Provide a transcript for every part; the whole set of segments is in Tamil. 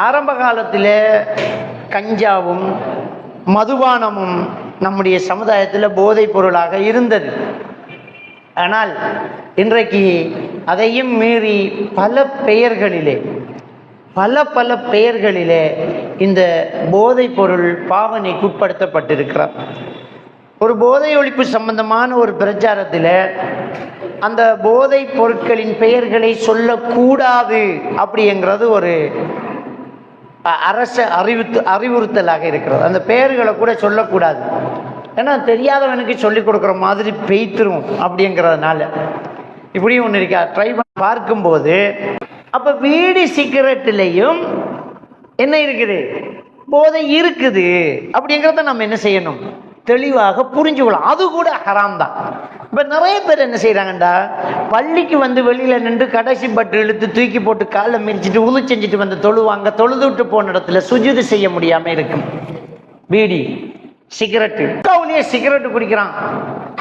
ஆரம்ப காலத்தில் கஞ்சாவும் மதுபானமும் நம்முடைய சமுதாயத்தில் போதைப் பொருளாக இருந்தது. ஆனால் இன்றைக்கு அதையும் மீறி பல பெயர்களிலே இந்த போதைப் பொருள் பாவனைக்கு உட்படுத்தப்பட்டிருக்கிறார். ஒரு போதை ஒழிப்பு சம்பந்தமான ஒரு பிரச்சாரத்தில் அந்த போதைப் பொருட்களின் பெயர்களை சொல்லக்கூடாது அப்படிங்கிறது ஒரு அரச அறிவுறுத்தலாக இருக்கிறது. அந்த பெயர்களை கூட சொல்லக்கூடாது, ஏன்னா தெரியாதவனுக்கு சொல்லிக் கொடுக்குற மாதிரி பெய்த்துரும் அப்படிங்கிறதுனால இப்படி ஒன்று இருக்கா. ட்ரை பார்க்கும்போது அப்போ வீடு சிகரெட்டிலையும் என்ன இருக்குது, போதை இருக்குது அப்படிங்கிறத நம்ம என்ன செய்யணும், தெளிவாக புரிஞ்சுக்கலாம். அது கூட ஹராம் தான். இப்போ நிறைய பேர் என்ன செய்கிறாங்கண்டா, பள்ளிக்கு வந்து வெளியில் நின்று கடைசி பட்டு இழுத்து தூக்கி போட்டு காலை மிரிச்சிட்டு உது செஞ்சுட்டு வந்து தொழுவாங்க. தொழுதுட்டு போன இடத்துல சுஜூது செய்ய முடியாமல் இருக்கும். பீடி சிகரெட்டு, கவுனியே சிகரெட்டு குடிக்கிறான்,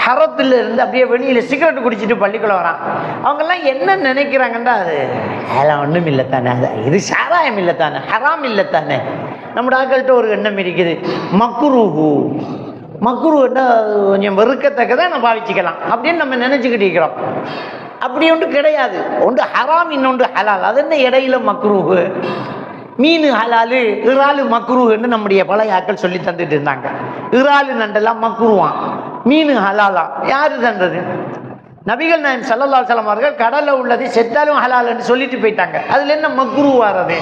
ஹரத்துல இருந்து அப்படியே வெளியில சிகரெட்டு குடிச்சிட்டு பள்ளிக்குள்ள வரான். அவங்கெல்லாம் என்ன நினைக்கிறாங்கண்டா, அதெல்லாம் ஒன்றும் இல்லை தானே, இது சாராயம் இல்லை தானே, ஹராம் இல்லை தானே. நம்ம ஆக்கள்கிட்ட ஒரு எண்ணம் இருக்குது, மக்ரூன்னா கொஞ்சம் வெறுக்கத்தக்கதான் நம்ம பாவிச்சுக்கலாம் அப்படின்னு நம்ம நினைச்சுக்கிட்டு இருக்கிறோம். அப்படி ஒன்று கிடையாது. ஒன்று ஹராம், இன்னொன்று ஹலால். அது என்ன இடையில மக்ரூஹு? மீன் ஹலாலு, இறாலு மக்ரூஹுன்னு நம்முடைய பழைய ஆக்கள் சொல்லி தந்துட்டு இருந்தாங்க. இறாலு நண்டெல்லாம் மக்ரூவான், மீன் ஹலாலா. யாரு தந்தது? நபிகள் நாயகம் ஸல்லல்லாஹு அலைஹி வஸல்லம் அவர்கள் கடல்ல உள்ளது செத்தாலும் ஹலால்னு சொல்லிட்டு போயிட்டாங்க. அதுல என்ன மக்ரூ வர்றது?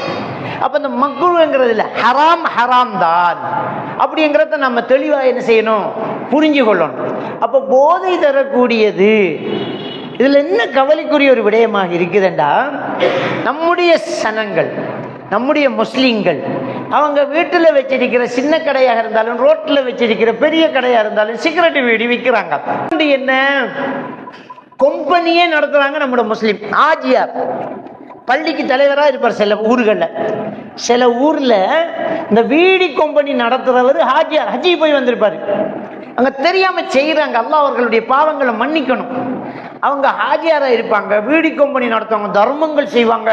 அப்ப இந்த மக்ரூங்கிறதுல ஹராம் தான் அப்படிங்கிறத நம்ம தெளிவா என்ன செய்யணும், புரிஞ்சு கொள்ளணும். அப்ப போதை தரக்கூடியது இதுல என்ன கவலைக்குரிய ஒரு விடயமாக இருக்குதுண்டா, நம்முடைய சனங்கள், நம்முடைய முஸ்லிம்கள் அவங்க வீட்டில் வச்சிருக்கிற சின்ன கடையாக இருந்தாலும் ரோட்டில் வச்சிருக்கிற பெரிய கடையாக இருந்தாலும் சிகரெட் வீடி விற்கிறாங்க. என்ன கம்பெனியே நடத்துறாங்க நம்முடைய முஸ்லிம். ஆஜியார் பள்ளிக்கு தலைவராக இருப்பார் சில ஊர்களில். சில ஊரில் இந்த வீடி கம்பெனி நடத்துறவர் ஹாஜியார், ஹஜ்ஜி போய் வந்திருப்பாரு. அங்கே தெரியாமல் செய்கிறாங்க, அல்லாஹ் அவர்களுடைய பாவங்களை மன்னிக்கணும். அவங்க ஹாஜியாரா இருப்பாங்க, வீடி கம்பெனி நடத்துவாங்க, தர்மங்கள் செய்வாங்க,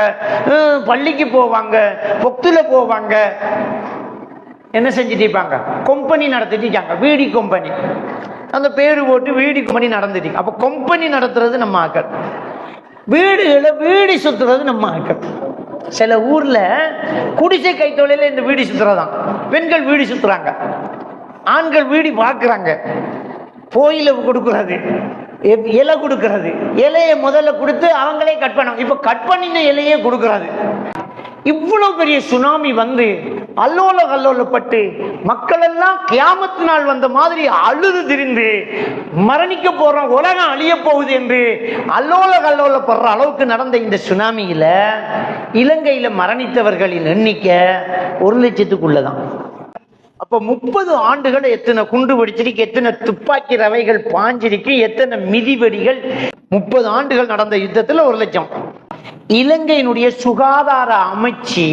பள்ளிக்கு போவாங்க, பொக்துல போவாங்க, என்ன செஞ்சுட்டு இருப்பாங்க, கம்பெனி நடத்திட்டு இருக்காங்க, வீடி கம்பெனி. அந்த பேரு போட்டு வீடி கம்பெனி நடந்துட்டு. அப்போ கம்பெனி நடத்துறது நம்ம ஆக்கள், வீடுகளை வீடி சுத்துறது நம்ம ஆக்கள். சில ஊர்ல குடிசை கைத்தொழில இந்த வீடி சுத்துறதான். பெண்கள் வீடி சுத்துறாங்க, ஆண்கள் வீடி பார்க்குறாங்க, கோயில கொடுக்குறது, இலை கொடுக்கறது, இலையை முதல்ல கொடுத்து அவங்களே கட் பண்ண, இப்ப கட் பண்ணின இலையே கொடுக்கறது. இவ்வளவு பெரிய சுனாமி வந்து அல்லோலப்பட்டு மக்கள் எல்லாம் கியாமத்து நாள் வந்த மாதிரி அழுது திரிந்து மரணிக்க போறோம், உலகம் அழிய போகுது என்று அல்லோலப்படுற அளவுக்கு நடந்த இந்த சுனாமியில இலங்கையில மரணித்தவர்களின் எண்ணிக்கை 1,00,000க்குள்ளதான். அப்ப 30 ஆண்டுகள் எத்தனை குண்டு வெடிச்சிருக்கு, எத்தனை துப்பாக்கி ரவைகள் பாஞ்சிருக்கு, எத்தனை மிதிவெடிகள். 30 ஆண்டுகள் நடந்த யுத்தத்துல 1,00,000. இலங்கையினுடைய சுகாதார அமைச்சு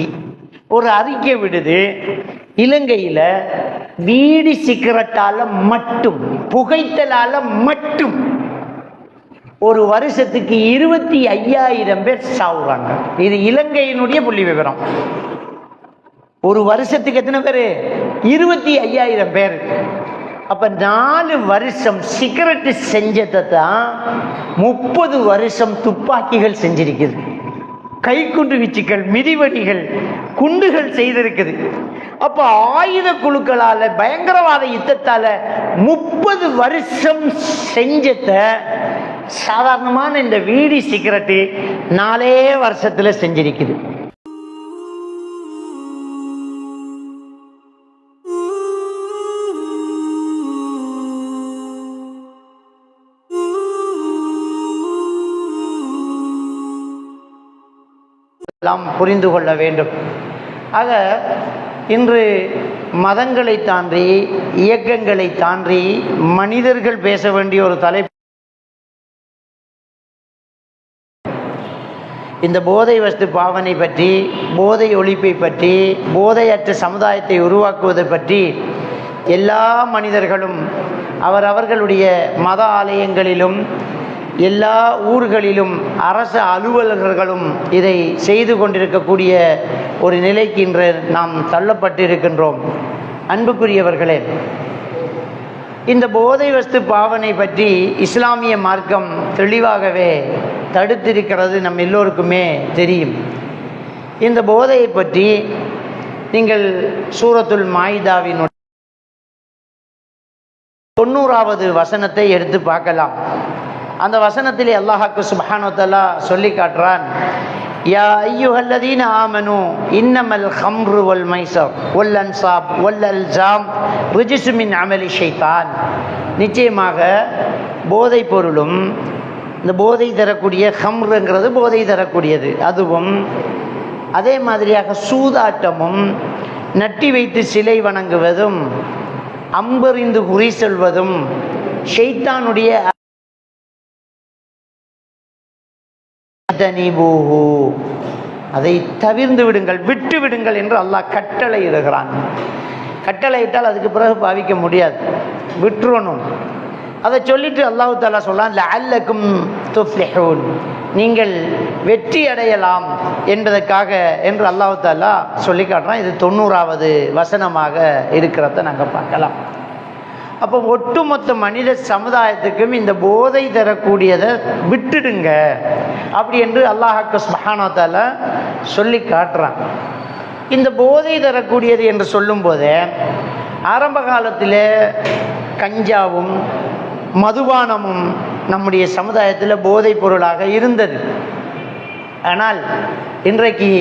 ஒரு அறிக்கை விடுது, இலங்கையில வீடி சிகரெட்டால மட்டும், புகைத்தலால மட்டும் ஒரு வருஷத்துக்கு 25,000 பேர் சாவுறாங்க. இது இலங்கையினுடைய புள்ளி விவரம். ஒரு வருஷத்துக்கு எத்தனை பேரு? 25,000 பேர். அப்ப 4 வருஷம் சிகரெட் செஞ்சதை தான் 30 வருஷம் துப்பாக்கிகள் செஞ்சிருக்குது, கைக்குண்டு வீச்சுக்கள், மிதிவடிகள், குண்டுகள் செய்திருக்குது. அப்ப ஆயுத குழுக்களால பயங்கரவாத யுத்தத்தால 30 வருஷம் செஞ்சத சாதாரணமான இந்த வீடி சிகரெட்டு 4 வருஷத்துல செஞ்சிருக்குது. புரிந்து கொள்ள வேண்டும். ஆக இன்று மதங்களை தாண்டி, இயக்கங்களை தாண்டி மனிதர்கள் பேச வேண்டிய ஒரு தலைப்பு இந்த போதை வஸ்து பாவனை பற்றி, போதை ஒழிப்பை பற்றி, போதையற்ற சமுதாயத்தை உருவாக்குவதை பற்றி எல்லா மனிதர்களும் அவர்களுடைய மத ஆலயங்களிலும் எல்லா ஊர்களிலும் அரசு அலுவலர்களும் இதை செய்து கொண்டிருக்கக்கூடிய ஒரு நிலைக்கு இன்று நாம் தள்ளப்பட்டிருக்கின்றோம். அன்புக்குரியவர்களே, இந்த போதை வஸ்து பாவனை பற்றி இஸ்லாமிய மார்க்கம் தெளிவாகவே தடுத்திருக்கிறது, நம் எல்லோருக்குமே தெரியும். இந்த போதையை பற்றி நீங்கள் சூரத்துல் மாயிதாவினுடைய 90வது வசனத்தை எடுத்து பார்க்கலாம். அந்த வசனத்திலே அல்லாஹ்வுக்கு சுப்ஹானஹு வ தஆலா சொல்லி காட்டுறான், யா அய்யுஹல்லதீன ஆமனு இன்னமல் ஹம்ரு வல் மைஸர் வல் அன்சாப் வல் அல்ஸாம் ரிஜ்ஸு மின் அமலி ஷைத்தான். நிச்சயமாக போதை பொருளும், இந்த போதை தரக்கூடிய ஹம்ருங்கிறது போதை தரக்கூடியது, அதுவும் அதே மாதிரியாக சூதாட்டமும், நட்டி வைத்து சிலை வணங்குவதும், அம்பெறிந்து குறி செல்வதும் ஷைத்தானுடைய அதை தவிர்ந்து விடுங்கள், விட்டு விடுங்கள் என்று அல்லாஹ் கட்டளை இடுகிறான். கட்டளை இட்டால் அதுக்கு பிறகு பாவிக்க முடியாது, விட்டுறணும். அதை சொல்லிட்டு அல்லாஹ் தஆலா சொல்றான், லஅல்லக்கும் துஃப்லிஹூன், நீங்கள் வெற்றி அடையலாம் என்பதற்காக என்று அல்லாஹ் தஆலா சொல்லி காட்டுறான். இது 90வது வசனமாக இருக்கிறத நாங்கள் பார்க்கலாம். அப்போ ஒட்டுமொத்த மனித சமுதாயத்துக்கும் இந்த போதை தரக்கூடியதை விட்டுடுங்க அப்படி என்று அல்லாஹ்வுக்கு சுப்ஹானஹு வ தஆலா சொல்லி காட்டுறான். இந்த போதை தரக்கூடியது என்று சொல்லும்போது ஆரம்ப காலத்தில் கஞ்சாவும் மதுபானமும் நம்முடைய சமுதாயத்தில் போதைப் பொருளாக இருந்தது. ஆனால் இன்றைக்கு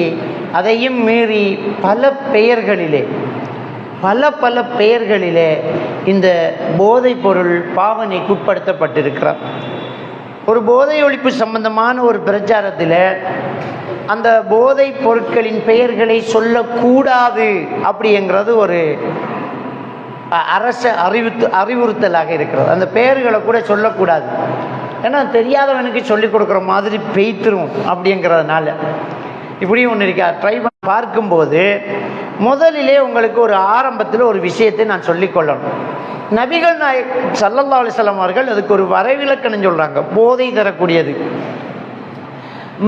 அதையும் மீறி பல பெயர்களிலே இந்த போதைப் பொருள் பாவனைக்கு உட்படுத்தப்பட்டிருக்கிறார். ஒரு போதை ஒழிப்பு சம்பந்தமான ஒரு பிரச்சாரத்தில் அந்த போதைப் பொருட்களின் பெயர்களை சொல்லக்கூடாது அப்படிங்கிறது ஒரு அரசு அறிவுறுத்தலாக இருக்கிறது. அந்த பெயர்களை கூட சொல்லக்கூடாது, ஏன்னா தெரியாதவனுக்கு சொல்லிக் கொடுக்குற மாதிரி பெய்த்துரும் அப்படிங்கிறதுனால இப்படியும் ஒன்று இருக்கா. ட்ரை பண்ணி பார்க்கும்போது முதலிலே உங்களுக்கு ஒரு ஆரம்பத்தில் ஒரு விஷயத்தை நான் சொல்லிக்கொள்ளணும். நபிகள் நாயகம் ஸல்லல்லாஹு அலைஹி வஸல்லம் அவர்கள் அதுக்கு ஒரு வரைவிலக்கணம் சொல்கிறாங்க. போதை தரக்கூடியது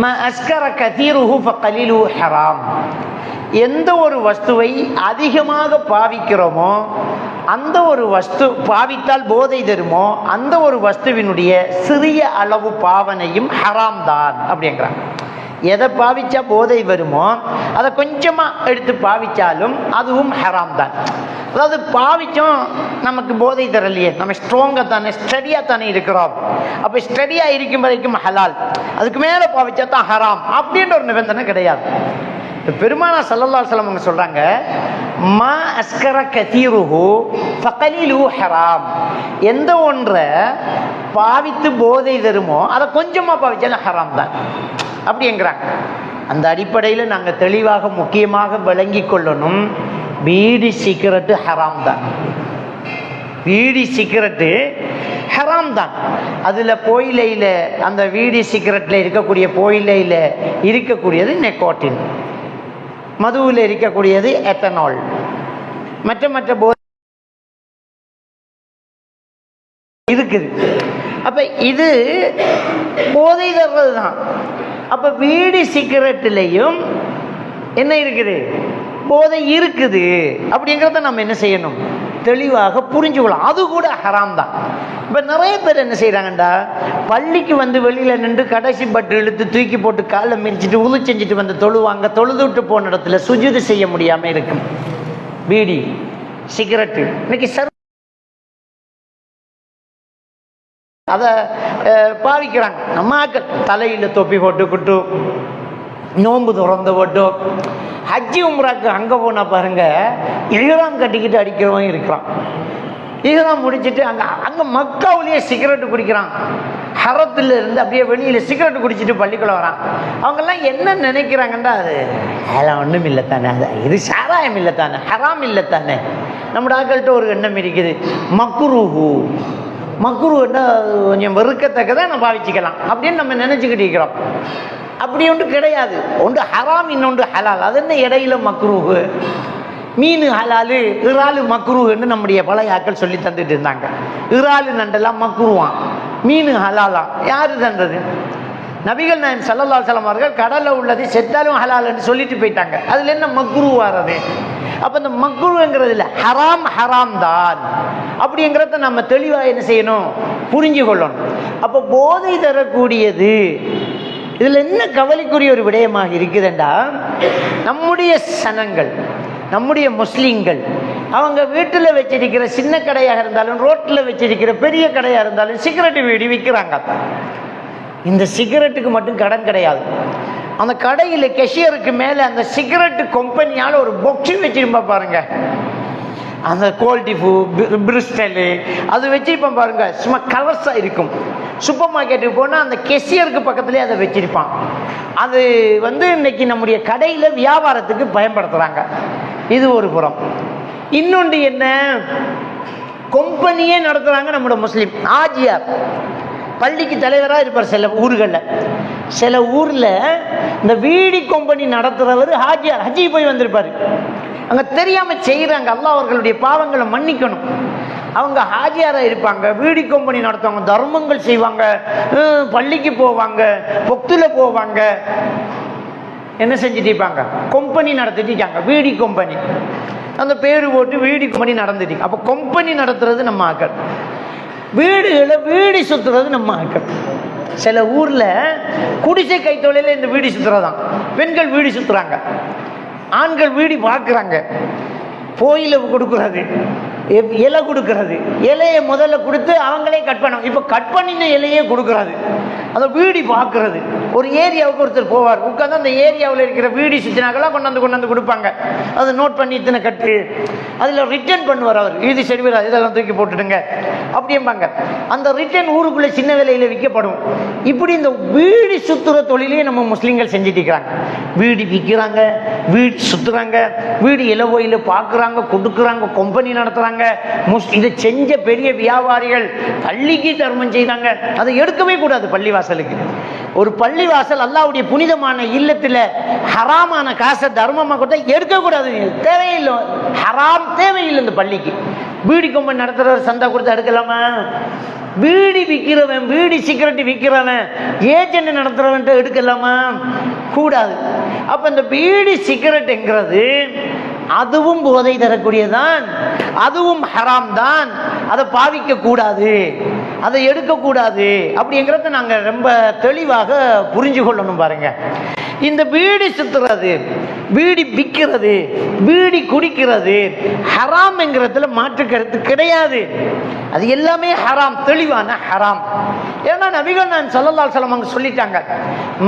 ம அஸ்கர கதீருஹு ஃபகலீலுஹு ஹராம். எந்த ஒரு வஸ்துவை அதிகமாக பாவிக்கிறோமோ, அந்த ஒரு வஸ்து பாவித்தால் போதை தருமோ, அந்த ஒரு வஸ்துவினுடைய சிறிய அளவு பாவனையும் ஹராம் தான் அப்படிங்கிறாங்க. எதை பாவிச்சா போதை வருமோ அதை கொஞ்சமாக எடுத்து பாவிச்சாலும் அதுவும் ஹராம் தான். அதாவது பாவிச்சோம் நமக்கு போதை தரலையே, நம்ம ஸ்ட்ராங்காக தானே ஸ்டடியாக தானே இருக்கிறோம், அப்போ ஸ்டடியாக இருக்கும் வரைக்கும் ஹலால், அதுக்கு மேலே பாவிச்சா தான் ஹராம் அப்படின்ற ஒரு நிபந்தனை கிடையாது. பெருமானா ஸல்லல்லாஹு அலைஹி வஸல்லம் அவங்க சொல்றாங்க, மா அஸ்கர கதீருஹு ஃபகலீலுஹு ஹராம். எந்த ஒன்றை பாவித்து போதை தருமோ அதை கொஞ்சமாக பாவிச்சாலும் ஹராம் தான் அப்படிங்கிறாங்க. அந்த அடிப்படையில் நாங்கள் தெளிவாக முக்கியமாக விளங்கி கொள்ளணும், பீடி சிகரெட்டு ஹராம் தான். பீடி சிகரெட்டு ஹராம் தான். அதில் புகையிலையில், அந்த பீடி சிகரெட்டில் இருக்கக்கூடிய புகையிலையில் இருக்கக்கூடியது நெக்கோட்டின், மதுவில் இருக்கக்கூடியது எத்தனால், மற்ற போதை இருக்குது. அப்போ இது போதை தர்றது தான். அப்போ பீடி சிகரெட்டிலையும் என்ன இருக்குது, போதை இருக்குது அப்படிங்கிறத நம்ம என்ன செய்யணும், தெளிவாக புரிஞ்சுக்கலாம். அது கூட ஹராம் தான். இப்போ நிறைய பேர் என்ன செய்கிறாங்கண்டா, பள்ளிக்கு வந்து வெளியில் நின்று கடைசி பட்டு இழுத்து தூக்கி போட்டு காலை மிரிச்சிட்டு உது செஞ்சுட்டு வந்து தொழுவாங்க. தொழுது விட்டு போன இடத்துல சுஜூது செய்ய முடியாமல் இருக்கும். பீடி சிகரெட்டு இன்னைக்கு அதை பாவிக்கிறாங்க. நம்ம தலையில் தொப்பி போட்டுக்கிட்டு நோன்பு திறந்து போட்டு ஹஜ்ஜி உம்ராக்கு அங்கே போனால் பாருங்க, இஹ்ராம் கட்டிக்கிட்டு அடிக்கிறவன் இருக்கிறான். இஹ்ராம் முடிச்சுட்டு அங்கே மக்காவிலேயே சிகரெட்டு குடிக்கிறான். ஹரத்தில் இருந்து அப்படியே வெளியில் சிகரெட்டு குடிச்சிட்டு பள்ளிக்குள்ள வரான். அவங்கெல்லாம் என்ன நினைக்கிறாங்கண்டா, அதெல்லாம் ஒன்றும் இல்லை தானே, அது இது சாராயம் இல்லை தானே, ஹராம் இல்லை தானே. நம்ம ஆக்கள்கிட்ட ஒரு எண்ணம் இருக்குது, மக்ரூன்னா கொஞ்சம் வெறுக்கத்தக்கதான் நம்ம பாவிச்சிக்கலாம் அப்படின்னு நம்ம நினச்சிக்கிட்டு இருக்கிறோம். அப்படி ஒன்று கிடையாது. ஒன்று ஹராம், இன்னொன்று ஹலால். அது என்ன இடையில மக்ரூஹு? மீன் ஹலாலு, இறாலு மக்ரூஹுன்னு நம்முடைய பழைய ஆக்கள் சொல்லி தந்துட்டு இருந்தாங்க. இறாலு நண்டெல்லாம் மக்ரூவான், மீன் ஹலாலா? யாரு தந்தது? நபிகள் நாயகம் ஸல்லல்லாஹு அலைஹி வஸல்லம் அவர்கள் கடல்ல உள்ளது செத்தாலும் ஹலால்னு சொல்லிட்டு போயிட்டாங்க. அதுல என்ன மக்ரூ வர்றது? அப்ப இந்த மக்ரூங்கிறதுல ஹராம் ஹராம் தான் அப்படிங்கிறத நம்ம தெளிவா என்ன செய்யணும், புரிஞ்சு கொள்ளணும். அப்ப போதை தரக்கூடியது இதுல என்ன கவலைக்குரிய ஒரு விடயமாக இருக்குதுண்டா, நம்முடைய சனங்கள், நம்முடைய முஸ்லீம்கள் அவங்க வீட்டில் வச்சிருக்கிற சின்ன கடையாக இருந்தாலும் ரோட்டில் வச்சிருக்கிற பெரிய கடையாக இருந்தாலும் சிகரெட்டு வீடி விற்கிறாங்க. இந்த சிகரெட்டுக்கு மட்டும் கடன் கிடையாது. அந்த கடையில் கெஷியருக்கு மேலே அந்த சிகரெட்டு கம்பெனியால் ஒரு பொக்ஸி வச்சிருப்பா பாருங்க, அந்த கோல்டிஃபு பிரிஸ்டலு அது வச்சிருப்பான் பாருங்க, சும்மா கலர்ஸாக இருக்கும். சூப்பர் மார்க்கெட்டுக்கு போனால் அந்த கெஷியருக்கு பக்கத்துலேயே அதை வச்சிருப்பான். அது இன்னைக்கு நம்முடைய கடையில் வியாபாரத்துக்கு பயன்படுத்துகிறாங்க. இது ஒரு புறம். இன்னொன்று என்ன, கம்பெனியே நடத்துகிறாங்க நம்மளோட முஸ்லீம். ஆஜியார் பள்ளிக்கு தலைவராக இருப்பார் சில ஊர்களில். சில ஊரில் இந்த வீடி கம்பெனி நடத்துகிறவர் ஹாஜியார், ஹஜ்ஜி போய் வந்திருப்பார். அங்கே தெரியாமல் செய்கிறாங்க, அல்லாஹ் அவர்களுடைய பாவங்களை மன்னிக்கணும். அவங்க ஹாஜியாராக இருப்பாங்க, வீடி கம்பெனி நடத்துவாங்க, தர்மங்கள் செய்வாங்க, பள்ளிக்கு போவாங்க, பொக்தில் போவாங்க, என்ன செஞ்சுட்டு இருப்பாங்க, கம்பெனி நடத்திட்டு இருக்காங்க, வீடி கம்பெனி. அந்த பேர் போட்டு வீடி கம்பெனி நடந்துட்டு. அப்போ கம்பெனி நடத்துறது நம்ம ஆக்கள், வீடுகளை வீடி சுத்துறது நம்ம ஆக்கள். சில ஊர்ல குடிசை கைத்தொழில இந்த வீடி சுத்துறதான். பெண்கள் வீடி சுத்துறாங்க, ஆண்கள் வீடி பார்க்குறாங்க, கோயில கொடுக்குறது, இலை கொடுக்கறது, இலையை முதல்ல கொடுத்து அவங்களே கட் பண்ண, இப்போ கட் பண்ணின இலையே கொடுக்கறது, அதை வீடி பார்க்கறது. ஒரு ஏரியாவுக்கு ஒருத்தர் போவார், உட்காந்து அந்த ஏரியாவில் இருக்கிற வீடி சுத்தினாக்கெல்லாம் கொண்டாந்து கொடுப்பாங்க. அதை நோட் பண்ணி இத்தனை கட்டு, அதில் ரிட்டர்ன் பண்ணுவார் அவர், இது சரி வராது இதெல்லாம் தூக்கி போட்டுடுங்க அப்படிம்பாங்க. அந்த ரிட்டர்ன் ஊருக்குள்ளே சின்ன விலையில் விற்கப்படும். இப்படி இந்த வீடி சுத்துற தொழிலே நம்ம முஸ்லீம்கள் செஞ்சுட்டு இருக்கிறாங்க. வீடி விற்கிறாங்க, வீடு சுத்துறாங்க, வீடு இலவோயில பார்க்குறாங்க, கொடுக்குறாங்க, கம்பெனி நடத்துறாங்க. இதை செஞ்ச பெரிய வியாபாரிகள் பள்ளிக்கு தர்மம் செய்தாங்க. அதை எடுக்கவே கூடாது பள்ளிவாசலுக்கு. ஒரு பள்ளிவாசல் அல்லாஹ்வுடைய புனிதமான இல்லத்தில் ஹராமான காசை தர்மமா கொடுத்தா எடுக்கக்கூடாது, தேவையில்லை, ஹராம் தேவையில்லை. இந்த பள்ளிக்கு வீடி கம்பெனி நடத்துறவர் சந்தா கொடுத்து எடுக்கலாமா? வீடி விற்கிறவன், வீடி சிகரெட் விற்கிறவன், ஏஜென்ட் நடத்துறவன் எடுக்கலாமா? கூடாது. அப்ப இந்த வீடி சிகரெட்டுங்கிறது அதுவும் போதை தரக்கூடியதான், அதுவும் ஹராம் தான், அதை பாவிக்க கூடாது, அதை எடுக்கக்கூடாது அப்படிங்கிறத நாங்கள் ரொம்ப தெளிவாக புரிஞ்சு கொள்ளணும். பாருங்க, இந்த வீடி சுத்துறது, வீடி விற்கிறது, வீடி குடிக்கிறது ஹராம் என்கிறதுல மாற்று கருத்து கிடையாது. அது எல்லாமே ஹராம், தெளிவான ஹராம். ஏன்னா நபிகள் நாயகம் ஸல்லல்லாஹு அலைஹி வஸல்லம் அவங்க சொல்லிட்டாங்க,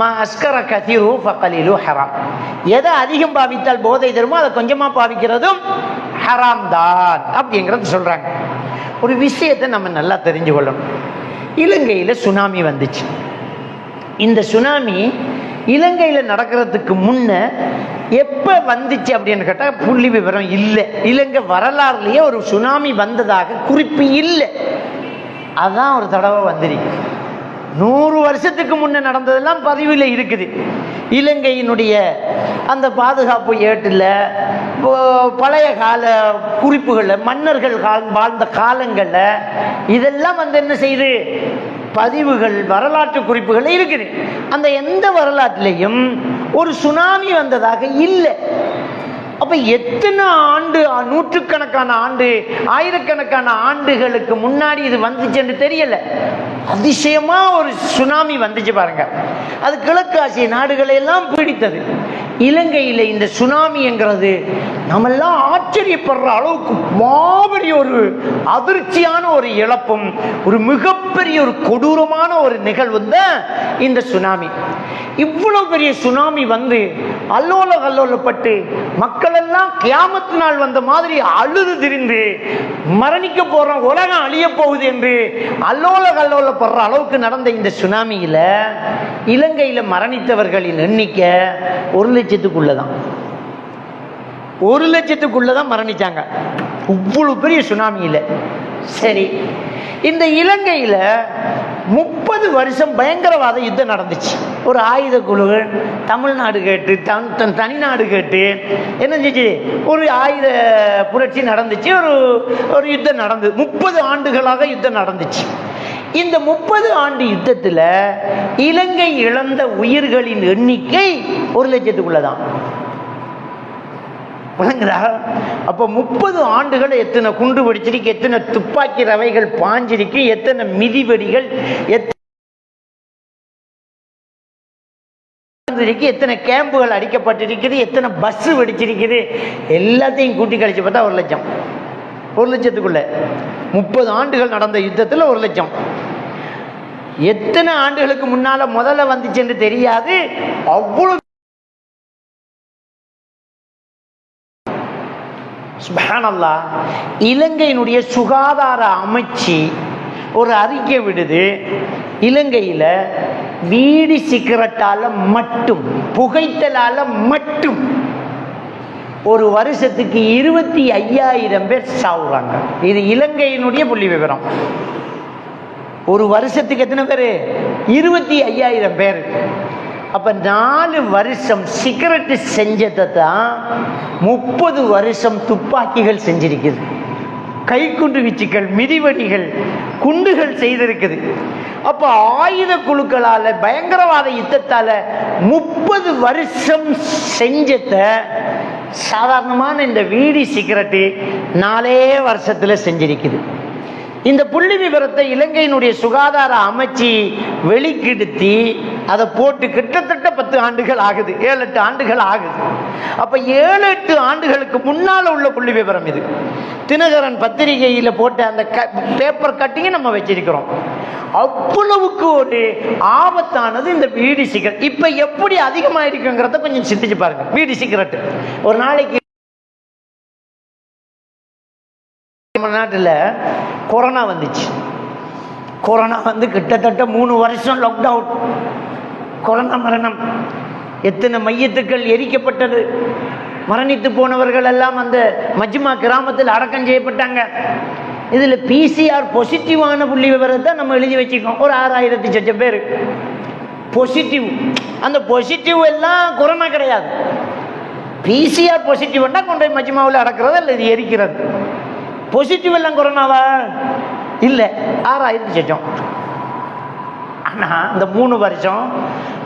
மா அஸ்கர கதீரு ஃபகலீலு ஹராம். எதை அதிகம் பாவித்தால் போதை தருமோ அதை கொஞ்சமா பாவிக்கிறதும் ஹராம் தான் அப்படிங்கிறது சொல்றாங்க. ஒரு விஷயத்தை நம்ம நல்லா தெரிஞ்சு கொள்ளணும். இலங்கையில் சுனாமி வந்துச்சு. இந்த சுனாமி இலங்கையில் நடக்கிறதுக்கு முன்ன எப்போ வந்துச்சு அப்படின்னு கேட்டால் புள்ளி விவரம் இல்லை. இலங்கை வரலாறுலேயே ஒரு சுனாமி வந்ததாக குறிப்பு இல்லை. அதான் ஒரு தடவை வந்துருக்கு. 100 வருஷத்துக்கு முன்ன நடந்ததெல்லாம் பதிவில் இருக்குது. இலங்கையினுடைய அந்த பாதுகாப்பு ஏட்டில் பழைய கால குறிப்புகளில், மன்னர்கள் வாழ்ந்த காலங்களில் இதெல்லாம் என்ன செய்யுது, பதிவுகள், வரலாற்று குறிப்புகள் இருக்குது. அந்த எந்த வரலாற்றிலையும் ஒரு சுனாமி வந்ததாக இல்லை. அப்ப எத்தனை ஆண்டு, நூற்றுக்கணக்கான ஆண்டு, ஆயிரக்கணக்கான ஆண்டுகளுக்கு முன்னாடி இது வந்துச்சுன்னு தெரியல. அதிசயமா ஒரு சுனாமி வந்துச்சு பாருங்க. அது கிழக்கு ஆசிய நாடுகளை எல்லாம் பீடித்தது. இலங்கையில் இந்த சுனாமி என்கிறது நம்மெல்லாம் ஆச்சரியப்படுற அளவுக்கு மாபெரிய ஒரு அதிர்ச்சியான ஒரு இழப்பும், ஒரு மிகப்பெரிய ஒரு கொடூரமான ஒரு நிகழ்வு தான் இந்த சுனாமி. இவ்வளவு பெரிய சுனாமி வந்து அல்லோல கல்லோலப்பட்டு மக்கள் எல்லாம் கியாமத்து நாள் வந்த மாதிரி அழுது திரிந்து மரணிக்க போறோம், உலகம் அழிய போகுது என்று அல்லோல கல்லோலப்படுற அளவுக்கு நடந்த இந்த சுனாமியில இலங்கையில மரணித்தவர்களின் எண்ணிக்கை 1 லட்சத்துக்குள்ளதான். 1 லட்சத்துக்குள்ளதான் மரணிச்சாங்க இவ்வளவு பெரிய சுனாமியில. சரி, இந்த இலங்கையில 30 வருஷம் பயங்கரவாத யுத்தம் நடந்துச்சு. ஒரு ஆயுத குழுகள் தமிழ்நாடு கேட்டு, தனிநாடு கேட்டு என்ன செஞ்சு ஒரு ஆயுத புரட்சி நடந்துச்சு. ஒரு யுத்தம் நடந்தது. 30 ஆண்டுகளாக யுத்தம் நடந்துச்சு. இந்த 30 ஆண்டு யுத்தத்தில் இலங்கை இழந்த உயிர்களின் எண்ணிக்கை 1 லட்சத்துக்குள்ளதான். அப்ப 30 ஆண்டுகள் எத்தனை குண்டு வெடிச்சிருக்கு, எத்தனை துப்பாக்கி ரவைகள் பாஞ்சிருக்கு, எத்தனை மிதிவெடிகள், எத்தனை கேம்புகள் அடிக்கப்பட்டிருக்குது, எத்தனை பஸ் வெடிச்சிருக்குது, எல்லாத்தையும் கூட்டி கழிச்சு பார்த்தா 1 லட்சம். 1 லட்சத்துக்குள்ள 30 ஆண்டுகள் நடந்த யுத்தத்தில் 1 லட்சம். எத்தனை ஆண்டுகளுக்கு முன்னால முதல்ல வந்துச்சுன்னு தெரியாது. அவ்வளவு சுப்ஹானல்லாஹ். இலங்கையினுடைய சுகாதார அமைச்சு ஒரு அறிக்கை விடுது, இலங்கையில வீடி சிகரெட்டால மட்டும், புகைத்தலால மட்டும் ஒரு வருஷத்துக்கு 25,000 பேர் சாவுறாங்க. இது இலங்கையினுடைய புள்ளி விவரம். ஒரு வருஷத்துக்கு எத்தனை பேர்? 25,000 பேர். அப்ப 4 வருஷம் சிகரெட் செஞ்சதை தான் 30 வருஷம் துப்பாக்கிகள் செஞ்சிருக்குது, கைக்குண்டு வீச்சுக்கள், மிதிவடிகள், குண்டுகள் செய்திருக்குது. அப்ப ஆயுத குழுக்களால, பயங்கரவாத யுத்தத்தால 30 வருஷம் செஞ்சத சாதாரணமான இந்த வீடி சிகரெட்டு 4 வருஷத்துல செஞ்சிருக்குது. இந்த புள்ளி விவரத்தை இலங்கையினுடைய சுகாதார அமைச்சு வெளிக்கிடுத்தி அதை போட்டு கிட்டத்தட்ட 10 ஆண்டுகள் ஆகுது, 7-8 ஆண்டுகள் ஆகுது. அப்ப 7-8 ஆண்டுகளுக்கு முன்னால உள்ள புள்ளி விவரம் இது. தினகரன் பத்திரிகையில போட்ட அந்த பேப்பர் கட்டிங்க நம்ம வச்சிருக்கிறோம். அவ்வளவுக்கு ஒரு ஆபத்தானது இந்த வீடி சிகரெட். இப்ப எப்படி அதிகமா இருக்குங்கிறத கொஞ்சம் சிந்திச்சு பாருங்க. வீடி சிகரெட் ஒரு நாளைக்கு நம்ம நாட்டில் கொரோனா வந்துச்சு. கொரோனா வந்து கிட்டத்தட்ட 3 வருஷம் லாக்டவுன். கொரோனா மரணம், எத்தனை மையத்துக்கள் எரிக்கப்பட்டது, மரணித்து போனவர்கள் எல்லாம் அந்த மஜ்மா கிராமத்தில் அடக்கம் செய்யப்பட்டாங்க. இதுல PCR பாசிட்டிவான புள்ளி விவரத்தை நம்ம எழுதி வச்சுக்கோம். ஒரு 6,000 சொச்சம் பேர் பாசிட்டிவ். அந்த பாசிட்டிவ் எல்லாம் கொரோனா கிடையாது. PCR பாசிட்டிவ்னா கொண்டு போய் மஜ்மாவில் அடக்கிறது அல்லது எரிக்கிறது. பாசிட்டிவ் எல்லாம் கொரோனாவா? இல்லை, 6,000 சொச்சம். ஆனா இந்த 3 வருஷம்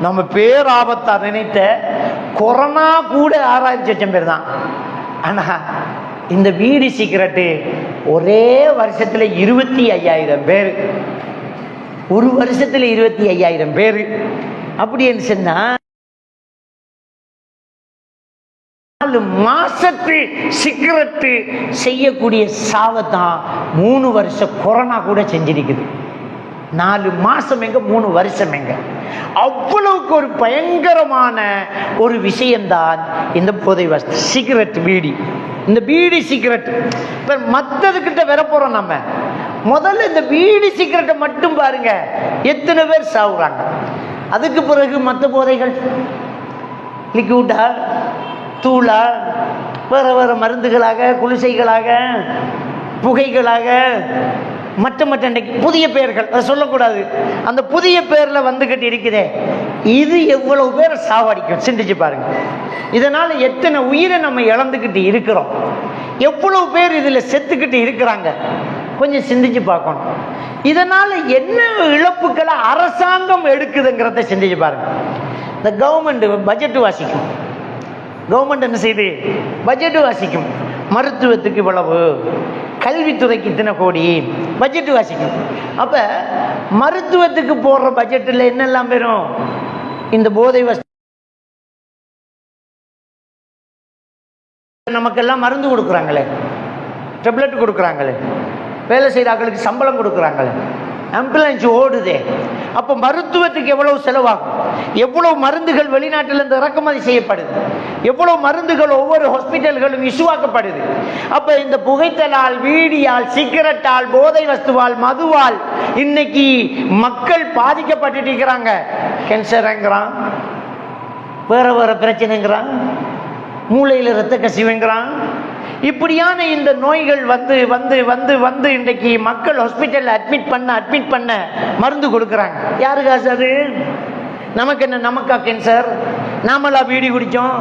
நம்ம பேராபத்தா நினைத்த கொரோனா கூட 6,000 சொச்சம் பேர் தான். ஆனா இந்த வீடி சிகரெட்டு ஒரே வருஷத்துல 25,000 பேர், ஒரு வருஷத்துல 25,000 பேர். அப்படின்னு சொன்னா 4 மாசத்து சிகரெட்டு செய்யக்கூடிய சாவத்தான் 3 வருஷம் கொரோனா கூட செஞ்சிருக்குது. 4 மாசம் எங்க, 3 வருஷம் எங்க? அவ்வளவுக்கு ஒரு பயங்கரமான ஒரு விஷயம்தான் இந்த போதை வஸ்து சிகரெட், பீடி. இந்த பீடி சிகரெட் இப்ப மற்றதுக்கிட்ட வர போறோம் நம்ம. முதல்ல இந்த பீடி சிகரெட்டை மட்டும் பாருங்க, எத்தனை பேர் சாவுறாங்க. அதுக்கு பிறகு மற்ற போதைகள், லிக்விடா, தூளா, வேற வேற மருந்துகளாக, குளிசைகளாக, புகைகளாக, மற்ற புதிய பெயர்கள், அதை சொல்லக்கூடாது. அந்த புதிய பேர்ல வந்துகிட்டு இருக்குதே, இது எவ்வளவு பேர் சாவடிக்கும் சிந்திச்சு பாருங்க. இதனால எத்தனை உயிரை நம்ம இழந்துகிட்டு இருக்கிறோம், எவ்வளவு பேர் இதுல செத்துக்கிட்டு இருக்கிறாங்க, கொஞ்சம் சிந்திச்சு பார்க்கணும். இதனால என்ன இழப்புக்களை அரசாங்கம் எடுக்குதுங்கிறத சிந்திச்சு பாருங்க. இந்த கவர்மெண்ட் பட்ஜெட் வாசிக்கும். கவர்மெண்ட் என்ன செய்யுது? பட்ஜெட் வாசிக்கும். மருத்துவத்துக்கு இவ்வளவு, கல்வித்துறைக்கு இத்தனை கோடி, பட்ஜெட் வாசிக்கும். அப்ப மருத்துவத்துக்கு போடுற பட்ஜெட்டில் என்னெல்லாம் பெறும்? இந்த போதை வஸ்து, நமக்கெல்லாம் மருந்து கொடுக்குறாங்களே, டெப்லெட் கொடுக்குறாங்களே, வேலை செய்கிறார்களுக்கு சம்பளம் கொடுக்குறாங்களே, ஆம்புலன்ஸ் ஓடுதே. அப்போ மருத்துவத்துக்கு எவ்வளவு செலவாகும்? எவ்வளவு மருந்துகள் வெளிநாட்டிலிருந்து இறக்குமதி செய்யப்படுது, எவ்வளவு மருந்துகள் ஒவ்வொரு ஹாஸ்பிட்டல்களும் இஷ்யூவாக்கப்படுது. அப்ப இந்த புகைத்தலால், வீடியால், சிகரெட்டால், போதை வஸ்துவால், மதுவால் இன்னைக்கு மக்கள் பாதிக்கப்பட்டு இருக்கிறாங்க. கேன்சர்ங்கிறான், வேற வேற பிரச்சனைங்கிறான், மூளையில் இரத்த கசிவுங்கிறான். இப்படியான இந்த நோய்கள் வந்து வந்து வந்து வந்து இன்றைக்கு மக்கள் ஹாஸ்பிட்டல் அட்மிட் பண்ண மருந்து கொடுக்குறாங்க. யாரு காசு அது? நமக்கு என்ன? நமக்கா கேன்சர்? நாமளா பீடி குடிச்சோம்?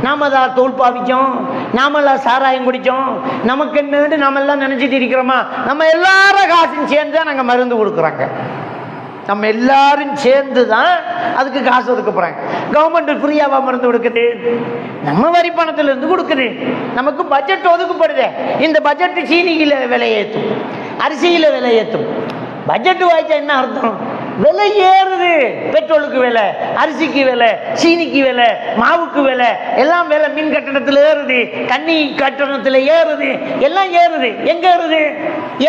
நாம தான் தோல் பாவிச்சோம்? நாமெல்லாம் சாராயம் குடிச்சோம், நமக்கு என்ன நாமெல்லாம் நினைச்சிட்டு இருக்கிறோமா? நம்ம எல்லாரும் காசும் சேர்ந்து தான் நாங்கள் மருந்து கொடுக்குறாங்க. நம்ம எல்லாரும் சேர்ந்து தான் அதுக்கு காசு ஒதுக்க போறாங்க. கவர்மெண்ட் ஃப்ரீயாவா மருந்து கொடுக்குது? நம்ம வரி பணத்துல இருந்து கொடுக்குது. நமக்கு பட்ஜெட் ஒதுக்கப்படுது. இந்த பட்ஜெட் சீனியில விலை ஏற்றும், அரிசியில விலை ஏற்றும். பட்ஜெட் வாய்ச்சா என்ன அர்த்தம்? விலை ஏறுது. பெட்ரோலுக்கு விலை, அரிசிக்கு விலை, சீனிக்கு விலை, மாவுக்கு விலை, எல்லாம் விலை. மின் கட்டணத்தில் ஏறுது, தண்ணி கட்டணத்தில் ஏறுது, எல்லாம் ஏறுது. எங்க ஏறுது?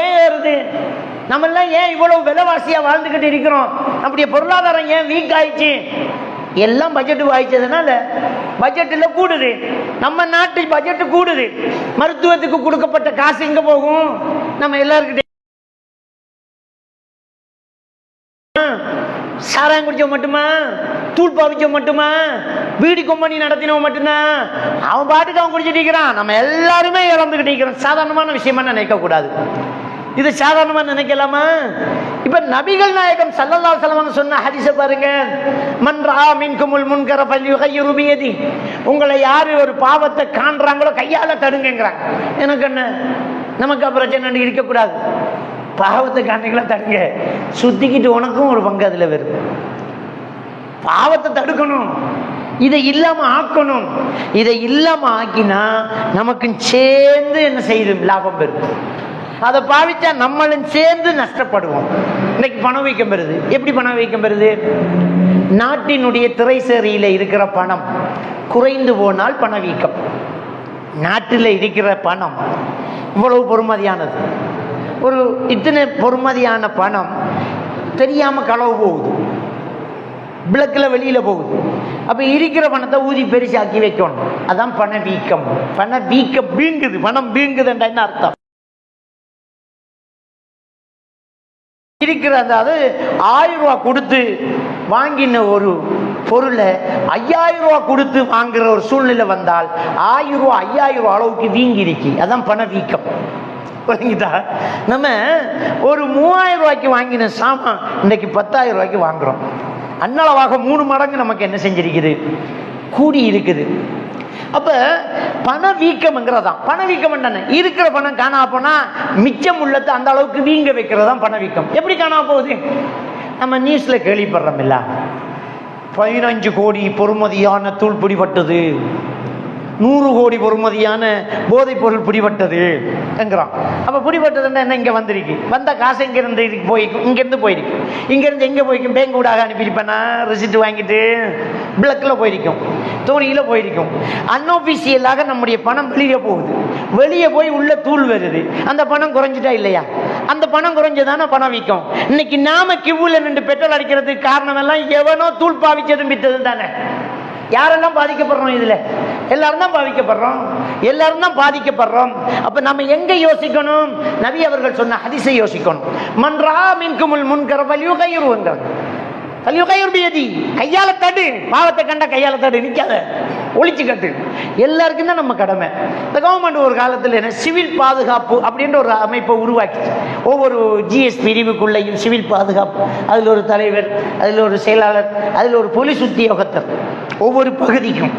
ஏன் ஏறுது? நம்ம எல்லாம் ஏன் இவ்வளவு விலைவாசியா வாழ்ந்துகிட்டு இருக்கிறோம்? நம்முடைய பொருளாதாரம் ஏன் வீக் ஆயிடுச்சு? எல்லாம் பட்ஜெட் வாய்ச்சதுனால பட்ஜெட்ல கூடுது. நம்ம நாட்டு பட்ஜெட் கூடுது. மருத்துவத்துக்கு கொடுக்கப்பட்ட காசு எங்க போகும்? நம்ம எல்லாருக்கிட்ட சாராயம் குடிச்சவன் மட்டுமா? தூள் பாவிச்சவன் மட்டுமா? பீடி கம்பெனி நடத்தினவன் மட்டும்தான்? அவன் பாட்டுக்கு அவன் குடிச்சிட்டு இருக்கிறான். நம்ம எல்லாருமே இழந்துகிட்டு இருக்கிறோம். சாதாரணமான விஷயமா நினைக்க கூடாது. இது சாதாரணமா நினைக்கலாமா? இப்ப நபிகள் நாயகம் ஸல்லல்லாஹு அலைஹி வஸல்லம் சொன்ன ஹதீஸை பாருங்க. மன் ரஆ மின்குமுல் முன்கர ஃபல்யுகையிரு பியதி. உங்களை யாரு ஒரு பாவத்தை காண்றாங்களோ கையால தடுங்கங்கறாங்க. எனக்கு என்ன, நமக்கு பிரச்சனை இருக்கக்கூடாது. பாவத்தை காண்றீங்களா தடுங்க. சுத்திக்கிட்டு உனக்கும் ஒரு பங்கு அதுல வரும். பாவத்தை தடுக்கணும், இதை இல்லாம ஆக்கணும். இதை இல்லாம ஆக்கினா நமக்கு சேர்ந்து என்ன செய்யும்? லாபம் பெறும். அதை பாவிச்சா நம்மளும் சேர்ந்து நஷ்டப்படுவோம். இன்னைக்கு பணவீக்கம் பெறுது. எப்படி பணவீக்கம் பெறுது? நாட்டினுடைய திரைசேரியில இருக்கிற பணம் குறைந்து போனால் பணவீக்கம். நாட்டில் இருக்கிற பணம் இவ்வளவு பொறுமதியானது, ஒரு இத்தனை பொறுமதியான பணம் தெரியாம களவு போகுது, பிளக்கில் வெளியில போகுது. அப்ப இருக்கிற பணத்தை ஊதி பெருசாக்கி வைக்கணும். அதான் பணவீக்கம். பணவீக்கம் வீங்குது. பணம் வீங்குதுன்ற என்ன அர்த்தம்? இருக்கிற அதாவது 1000 ரூபாய் கொடுத்து வாங்கின ஒரு பொருளை 5000 ரூபாய் கொடுத்து வாங்குற ஒரு சூழ்நிலை வந்தால் 1000 ரூபாய் 5000 ரூபாய் அளவுக்கு வீங்கி இருக்கு. அதான் பணவீக்கம். நம்ம ஒரு 3000 ரூபாய்க்கு வாங்கின சாமான் இன்னைக்கு 10000 ரூபாய்க்கு வாங்குறோம். அன்னளவாக 3 மடங்கு நமக்கு என்ன செஞ்சிருக்குது? கூடி இருக்குது. அப்ப பணவீக்கம்ங்கிறதான். பணவீக்கம் என்ன? இருக்கிற பணம் காணா போனா மிச்சம் உள்ளத்தை அந்த அளவுக்கு வீங்க வைக்கிறதா பணவீக்கம். எப்படி காணா போகுது? நம்ம நியூஸ்ல கேள்விப்படுறோம் இல்ல, 15 கோடி பொறுமதியான தூள் பிடிபட்டது, 100 கோடி பொறுமதியான போதைப் பொருள் பிடிபட்டது என்கிறான். அப்ப பிடிபட்டதுன்னா என்ன? இங்க வந்திருக்கு. வந்த காசு இங்க இருந்து போயிருக்கும், இங்க இருந்து போயிருக்கும். இங்க இருந்து எங்க போயிருக்கும்? பேங்க் ஊடாக அனுப்பியிருப்பேன்னா ரிசிப்ட் வாங்கிட்டு பிளக்ல போயிருக்கும், தோணியில போயிருக்கும். அன்ஆபிஷியலாக நம்முடைய பணம் வெளியே போகுது. வெளியே போய் உள்ள தூள் வருது. அந்த பணம் குறைஞ்சிட்டா இல்லையா? அந்த பணம் குறைஞ்சதான பணவீக்கம். இன்னைக்கு நாம கிவ்வுல நின்று பெட்ரோல் அடிக்கிறதுக்கு காரணம் எல்லாம் எவனோ தூள் பாவிச்சதும் வித்ததும் தானே. யாரெல்லாம் பாதிக்கப்படுறோம்? இதுல எல்லாரும் தான் பாதிக்கப்படுறோம். எல்லாரும் தான் பாதிக்கப்படுறோம். அப்ப நம்ம எங்க யோசிக்கணும்? நபி அவர்கள் சொன்ன ஹதீஸை யோசிக்கணும். மன் ரஆ மின்குமுல் முன்கர ஃபல்யுகையிரு. கையால தடு. பாவத்தை கண்டா கையால தடு, நிக்காத, ஒழிச்சு கட்டு. எல்லாருக்கும் தான் நம்ம கடமை. இந்த கவர்மெண்ட் ஒரு காலத்தில் என்ன சிவில் பாதுகாப்பு அப்படின்ற ஒரு அமைப்பை உருவாக்கி, ஒவ்வொரு ஜிஎஸ் பிரிவுக்குள்ளையும் சிவில் பாதுகாப்பு, அதில் ஒரு தலைவர், அதில் ஒரு செயலாளர், அதில் ஒரு போலீஸ் உத்தியோகத்தர், ஒவ்வொரு பகுதிக்கும்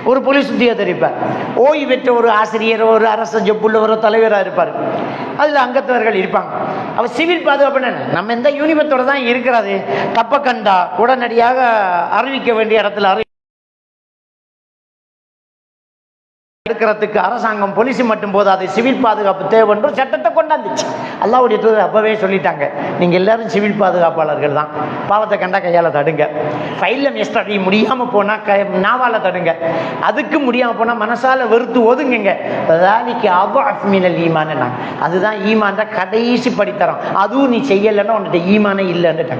ஒரு போலீஸ் உத்தியோகத்தர் இருப்பார். ஓய்வு பெற்ற ஒரு ஆசிரியர், ஒரு அரசு ஜப்புள்ள ஒரு தலைவராக இருப்பார். அதில் அங்கத்தவர்கள் இருப்பாங்க. அவ சிவில் பாதுகாப்பு நம்ம எந்த யூனிபத்தோட தான் இருக்கிறது. தப்ப கண்டா உடனடியாக அறிவிக்க வேண்டிய இடத்துல எடுக்கிறதுக்கு அரசாங்கம் போலீஸ் மட்டும் போது அது சிவில் பாதுகாப்பு தேவைன்ற சட்டத்தை கொண்டாந்துச்சு. அல்லாஹ்வுடைய தூதர் அப்பவே சொல்லிட்டாங்க, நீங்க எல்லாரும் சிவில் பாதுகாப்பாளர்கள் தான். பாவத்தை கண்டா கையால தடுங்க. ஃபைல்லம் எஸ்டடி முடியாம போனா நாவால தடுங்க. அதுக்கு முடியாம போனா மனசால வெறுத்து ஒதுங்குங்க. அதுதான் ஈமான் கடைசி படித்தரம். அதுவும் நீ செய்யலைன்னா உன்கிட்ட ஈமானே இல்லைன்னு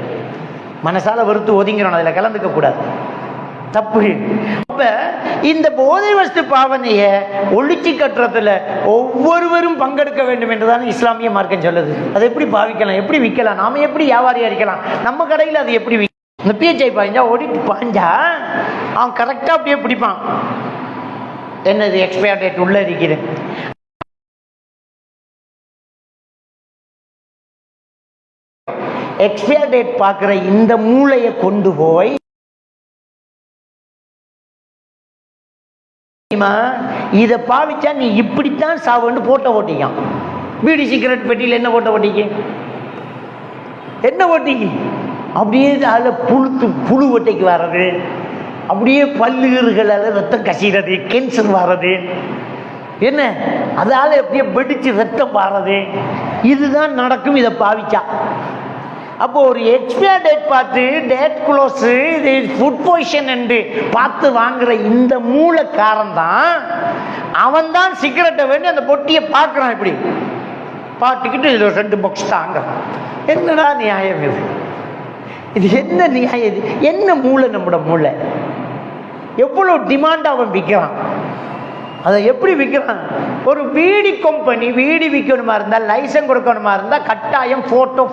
மனசால வெறுத்து ஒதுங்கிறோம். அதுல கலந்துக்க கூடாது, தப்பு. அப்ப இந்த போதை வஸ்து பாவனைய ஒழிச்சு கட்டுறதுல ஒவ்வொருவரும் பங்கெடுக்க வேண்டும் என்றுதான் இஸ்லாமிய மார்க்கம் சொல்லுது. அதை எப்படி பாவிக்கலாம், எப்படி விற்கலாம், நாம எப்படி வியாபாரியா இருக்கலாம், நம்ம கடையில் அது எப்படி இந்த பிஹெச்ஐ பாய்ஞ்சா ஓடிட்டு பாய்ஞ்சா அவன் கரெக்டா அப்படியே பிடிப்பான். என்னது எக்ஸ்பயர் டேட் உள்ள இருக்குது. எக்ஸ்பயர் டேட் பார்க்கிற இந்த மூளையை கொண்டு போய் இதை பாவிச்சா நீ இப்படித்தான் சாவுன்னு போட்டோ ஓட்டிக்கான். பீடி சிகரெட் பெட்டியில் என்ன போட்டோ ஓட்டிக்கு, என்ன ஓட்டிக்கு, அப்படியே அதில் புழு ஒட்டைக்கு வர்றது, அப்படியே பல்லுகளால் ரத்தம் கசிகிறது, கேன்சர் வர்றது, என்ன அதால எப்படியே வெடிச்சு ரத்தம் பாடுறது, இதுதான் நடக்கும் இதை பாவிச்சா. அப்போ ஒரு எக்ஸ்பயர் டேட் பார்த்து டேட் க்ளோஸ் இது ஃபுட் பாய்சன் என்று பார்த்து வாங்குற இந்த மூலக்காரன் தான், அவன் தான் சிகரெட்டை வேண்டி அந்த பொட்டியை பார்க்குறான். இப்படி பார்த்துக்கிட்டு இதில் 2 பாக்ஸ் தாங்க. என்னடா நியாயம் இது? இது என்ன நியாயம்? இது என்ன மூளை? நம்மட மூளை எவ்வளோ டிமாண்ட் அவன் விற்கிறான். அதை எப்படி விற்கிறான்? ஒரு வீடி கம்பெனி வீடி விற்கணுமா இருந்தால், லைசன்ஸ் கொடுக்கணுமா இருந்தால் கட்டாயம் போட்டோ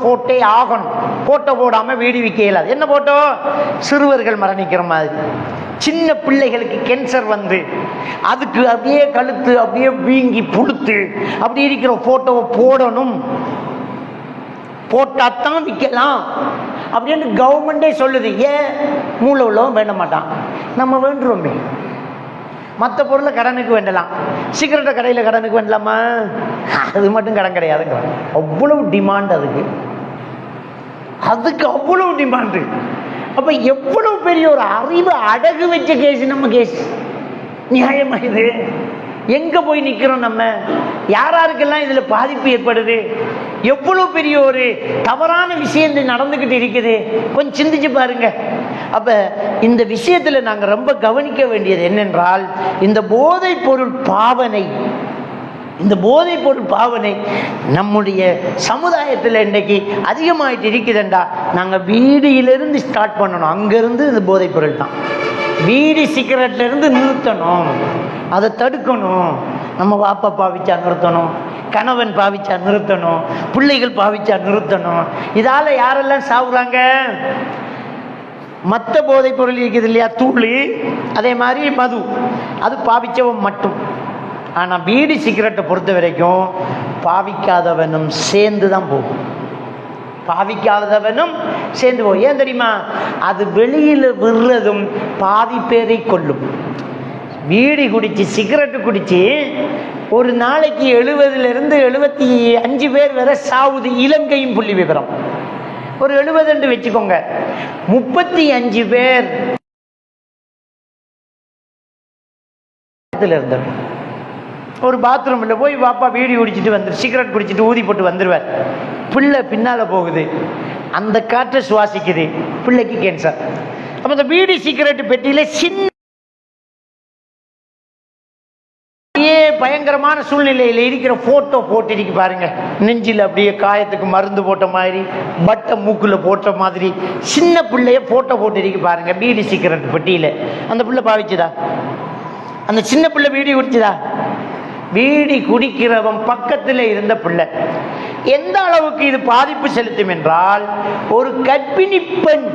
ஆகணும். போட்டோ போடாமல் வீடி விற்க இயலாது. என்ன போட்டோ? சிறுவர்கள் மரணிக்கிற மாதிரி, சின்ன பிள்ளைகளுக்கு கேன்சர் வந்து அதுக்கு அப்படியே கழுத்து அப்படியே வீங்கி புழுத்து அப்படி இருக்கிற போட்டோவை போடணும். போட்டாத்தான் விற்கலாம் அப்படின்னு கவர்மெண்டே சொல்லுது. ஏன்? மூளை உள்ளவன் வேண்ட மாட்டான், நம்ம வேண்டுறோமே. மற்ற பொருளை கடனுக்கு வேண்டலாம், சிகரெட்டை கடையில் கடனுக்கு வேண்டலாமா? அது மட்டும் கடன் கிடையாதுங்க. அவ்வளவு டிமாண்ட் அதுக்கு அவ்வளவு டிமாண்டு. அப்ப எவ்வளவு பெரிய ஒரு அறிவு அடகு வச்ச கேஸ் நம்ம கேஸ். நியாயமா இது? எங்க போய் நிக்கிறோம் நம்ம? யாராருக்கெல்லாம் இதுல பாதிப்பு ஏற்படுது? எவ்வளவு பெரிய ஒரு தவறான விஷயம் நடந்துகிட்டு இருக்குது. கொஞ்சம் சிந்திச்சு பாருங்க. அப்ப இந்த விஷயத்துல நாங்க ரொம்ப கவனிக்க வேண்டியது என்னென்றால், இந்த போதைப் பொருள் பாவனை நம்முடைய சமுதாயத்தில் இன்றைக்கு அதிகமாயிட்டு இருக்குதுண்டா. நாங்கள் வீடியிலிருந்து ஸ்டார்ட் பண்ணணும். அங்கிருந்து இந்த போதைப் பொருள் தான். வீடி சிகரெட்ல இருந்து நிறுத்தணும், அதை தடுக்கணும். நம்ம வாப்பா பாவிச்சா நிறுத்தணும், கணவன் பாவிச்சா நிறுத்தணும், பிள்ளைகள் பாவிச்சா நிறுத்தணும். இதால யாரெல்லாம் சாவுறாங்க? மற்ற போதைப் பொருள் இருக்குது இல்லையா, தூள், அதே மாதிரி மது, அது பாவிச்சவன் மட்டும். ஆனால் பீடி சிகரெட்டை பொறுத்த வரைக்கும் பாவிக்காதவனும் சேர்ந்து தான் போகும். ஏன் தெரியுமா? அது வெளியில் விடுறதும் பாதி பேரை கொள்ளும். பீடி குடிச்சு சிகரெட்டு குடிச்சு ஒரு நாளைக்கு 70 to 75 பேர் வரை சாவுது. இலங்கையும் புள்ளி விவரம். ஒரு 70 வச்சுக்கோங்க. 35 பேர் இருந்தவர். ஒரு பாத்ரூம்ல போய் பாப்பா பீடி குடிச்சிட்டு வந்து சிகரெட் குடிச்சிட்டு ஊதி போட்டு வந்துருவார். பிள்ளை பின்னால போகுது, அந்த காற்றை சுவாசிக்குது, பிள்ளைக்கு கேன்சர். அப்ப இந்த பீடி சிகரெட் பெட்டியில சின்ன பயங்கரமான சூழ்நிலையில் இருக்கிற போட்டோ போட்டிருக்கு பாருங்க. நெஞ்சில் அப்படியே காயத்துக்கு மருந்து போட்ட மாதிரி, பட்டை மூக்குல போட்ட மாதிரி சின்ன பிள்ளைய போட்டோ போட்டிருக்கு பாருங்க பீடி சிகரெட் பெட்டியில. அந்த பிள்ளை பாவிச்சுதா? அந்த சின்ன பிள்ளை பீடி குடிச்சுதா? பீடி குடிக்கிறவன் பக்கத்தில் இருந்த பிள்ளை. எந்த அளவுக்கு இது பாதிப்பு செலுத்தும் என்றால், ஒரு கர்ப்பிணி பெண்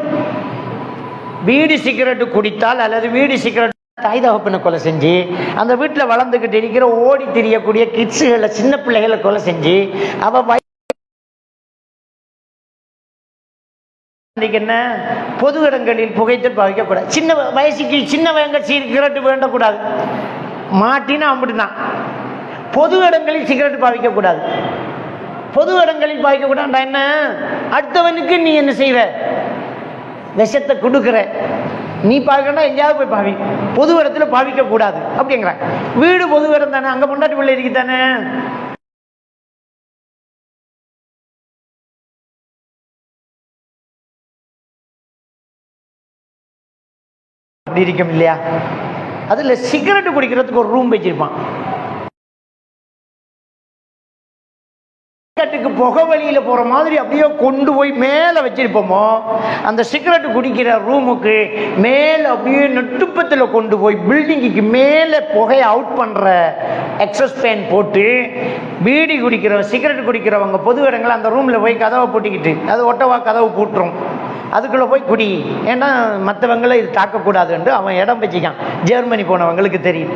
பீடி சிகரெட் குடித்தால் அல்லது பீடி சிகரெட் தாய் தகப்பனை கொலை செஞ்சு, அந்த வீட்டில் வளர்ந்துகிட்டு இருக்கிற ஓடி தெரியக்கூடிய கிட்ஸுகளை, சின்ன பிள்ளைகளை கொலை செஞ்சு, அவ என்ன பொது இடங்களில் புகைத்தல் பாவிக்கக்கூடாது. சின்ன வயசுக்கு சின்ன சிகரெட் வேண்டக்கூடாது. மாட்டினா அப்படிதான். பொது இடங்களில் சிகரெட் பாவிக்க கூடாது. பொது இடங்களில் பாவிக்க கூடாது. என்ன அடுத்தவனுக்கு நீ என்ன செய்வ? விஷத்தை கொடுக்குற. நீ பாவிக்கணும், எங்கேயாவது போய் பாவி. பொது இடத்துல பாவிக்க கூடாது அப்படிங்கிற. வீடு பொது இடம் தானே, அங்க பொண்டாட்டி பிள்ளை இருக்கு தானே. அப்படி இருக்கும் இல்லையா? அதுல சிகரெட் குடிக்கிறதுக்கு ஒரு ரூம் வச்சிருப்பான். புகை வழியில போற மாதிரி அப்படியே கொண்டு போய் மேல வச்சிருப்போமோ, அந்த சிகரெட் குடிக்கிற ரூமுக்கு மேல அப்படியே நெட்டுப்பத்துல கொண்டு போய் பில்டிங்குக்கு மேல புகையை அவுட் பண்ற எக்ஸஸ் ஃபேன் போட்டு, பீடி குடிக்கிற சிகரெட் குடிக்கிறவங்க பொது இடங்கள் அந்த ரூம்ல போய் கதவை பூட்டிக்கிட்டு, அது ஒட்டவா கதவு பூட்டுரும், அதுக்குள்ள போய் குடி. ஏன்னா மற்றவங்களை இது தாக்கக்கூடாதுன்னு அவன் இடம் வச்சுக்கான். ஜெர்மனி போனவங்களுக்கு தெரியும்.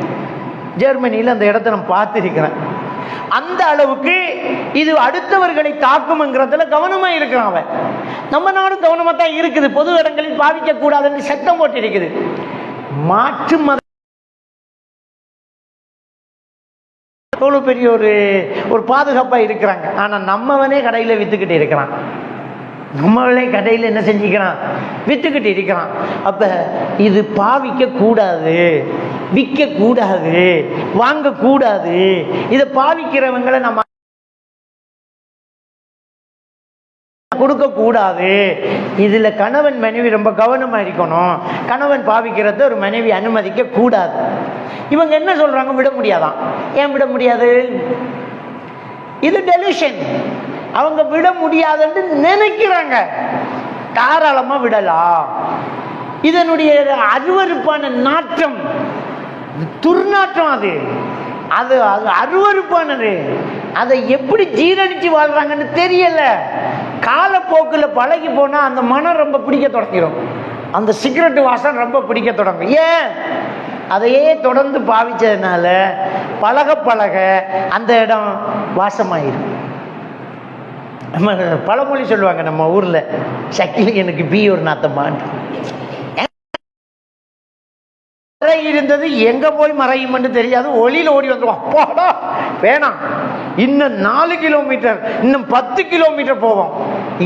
ஜெர்மனியில் அந்த இடத்த நான் பார்த்துருக்கிறேன். அந்த அளவுக்கு இது அடுத்தவர்களை தாக்கும்ங்கிறதுல கவனமா இருக்கிறான் அவன். நம்ம நாடும் கவனமா தான் இருக்குது. பொது இடங்களில் பாவிக்க கூடாதுன்னு சட்டம் போட்டு இருக்குது. மாற்று மத அவ்வளோ பெரிய ஒரு பாதுகாப்பாக இருக்கிறாங்க. ஆனால் நம்மவனே கடையில் விற்றுக்கிட்டு இருக்கிறான், நம்மளே கடையில் என்ன செஞ்சுக்கிறான், விற்றுக்கிட்டு இருக்கிறான். அப்போ இது பாவிக்க கூடாது, விற்க கூடாது, வாங்கக்கூடாது. இதை பாவிக்கிறவங்களை நம்ம கொடுக்க கூடாது. இதுல கணவன் மனைவி ரொம்ப கவனமா இருக்கணும். கணவன் பாவிக்கிறத ஒரு மனைவி அனுமதிக்க கூடாது. இவங்க என்ன சொல்றாங்க, விட முடியாதான். ஏன் விட முடியாது? இது டெலிஷன். அவங்க விட முடியாதுன்னு நினைக்கிறாங்க, தாராளமா விடலாம். இதனுடைய அருவருப்பான நாற்றம், துர்நாற்றம், அது அது அது அருவருப்பானது. அதை எப்படி ஜீரணிச்சு வாழ்றாங்கன்னு தெரியல. காலப்போக்கில் பழகி போனா அந்த மனம் ரொம்ப பிடிக்க தொடங்கிடும், அந்த சிகரெட் வாசம் ரொம்ப பிடிக்க தொடங்கும். ஏன்? அதையே தொடர்ந்து பாவிச்சதுனால பழக பழக அந்த இடம் வாசமாயிரும். நம்ம பழமொழி சொல்லுவாங்க நம்ம ஊர்ல, சக்கிலி எனக்கு பீ ஒரு நாத்தம்மான். இருந்தது எங்க போய் மறையும் தெரியாது, ஒளியில ஓடி வந்துருவோம். போடா வேணாம், இன்னும் 4 கிலோமீட்டர், இன்னும் 10 கிலோமீட்டர் போவோம்,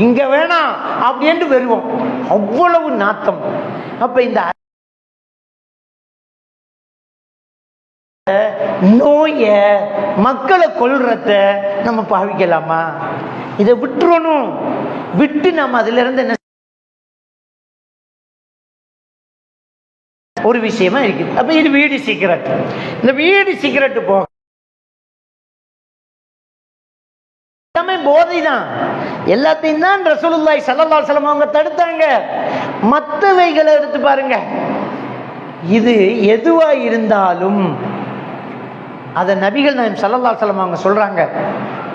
இங்க வேணாம் அப்படின்னு வருவோம். அவ்வளவு நாத்தம். அப்ப இந்த நோய, மக்களை கொல்றத நம்ம பாவிக்கலாமா? இதை விட்டுறணும். விட்டு நம்ம அதுல இருந்து என்ன ஒரு விஷயமா இருக்குது. அப்ப இது வீடு சிகரெட். இந்த வீடு சிகரெட் போக எல்லாமே போதைதான். எல்லாத்தையும் தான் ரசூலுல்லாஹி ஸல்லல்லாஹு அலைஹி வஸல்லம் அவங்க தடுத்தாங்க. மற்றவைகளை எடுத்து பாருங்க. இது எதுவா இருந்தாலும் அதை நபிகள் நாயகம் ஸல்லல்லாஹு அலைஹி வஸல்லம் அவங்க சொல்றாங்க.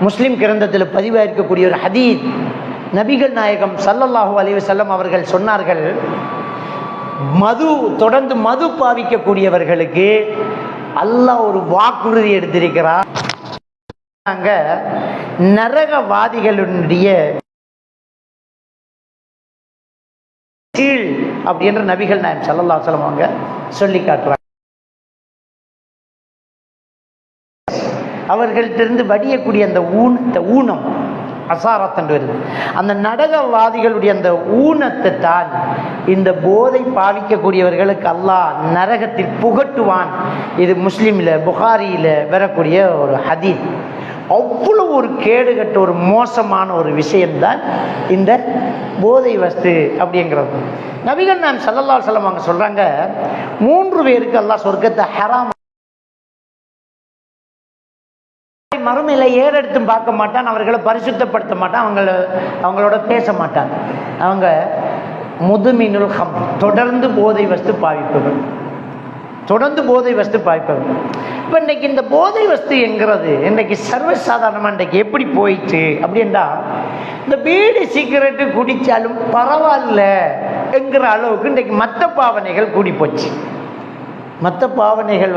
முஸ்லிம் கிரந்தத்தில் பதிவாக இருக்கக்கூடிய ஒரு ஹதீஸ், நபிகள் நாயகம் ஸல்லல்லாஹு அலைஹி வஸல்லம் அவர்கள் சொன்னார்கள், தொடர்ந்து மது பாவிக்கக்கூடியவர்களுக்கு அல்லாஹ் ஒரு வாக்குறுதி எடுத்திருக்கிறார். நரகவாதிகளுடைய கீழ் அப்படின்ற நபிகள் நாயகம் ஸல்லல்லாஹு அலைஹி வஸல்லம் அவங்க சொல்லி காட்டுறாங்க. அவர்கள்ட்டிருந்து வடியக்கூடிய அந்த ஊனம் அசாரத்தன் வருது. அந்த நரகவாதிகளுடைய அந்த ஊனத்தை தான் இந்த போதை பாவிக்கக்கூடியவர்களுக்கு அல்லாஹ் நரகத்தில் புகட்டுவான். இது முஸ்லிமில் புகாரியில் வரக்கூடிய ஒரு ஹதீஸ். அவ்வளவு ஒரு கேடுகட்ட ஒரு மோசமான ஒரு விஷயம்தான் இந்த போதை வஸ்து அப்படிங்கிறது. நபிகள் நாயகம் ஸல்லல்லாஹு அலைஹி வஸல்லம் அவங்க சொல்றாங்க, 3 பேருக்கு அல்லாஹ் சொர்க்கத்தை ஹராம், மறுமையில ஏறெடுத்தும் பார்க்க மாட்டான், அவர்களை பரிசுத்தப்படுத்த மாட்டான், அவங்களோட பேச மாட்டான். அவங்க முதுமினுல் ஹம், தொடர்ந்து போதை வஸ்து பாவிப்பவர்கள், தொடர்ந்து போதை வஸ்து பாவிப்பவர்கள். இப்போ இன்னைக்கு இந்த போதை வஸ்து என்கிறது இன்னைக்கு சர்வசாதாரணமாக இன்றைக்கு எப்படி போயிடுச்சு அப்படின்னா, இந்த பீடி சிகரெட்டு குடித்தாலும் பரவாயில்ல என்கிற அளவுக்கு இன்றைக்கு மற்ற பாவனைகள் கூடி போச்சு. மற்ற பாவனைகள்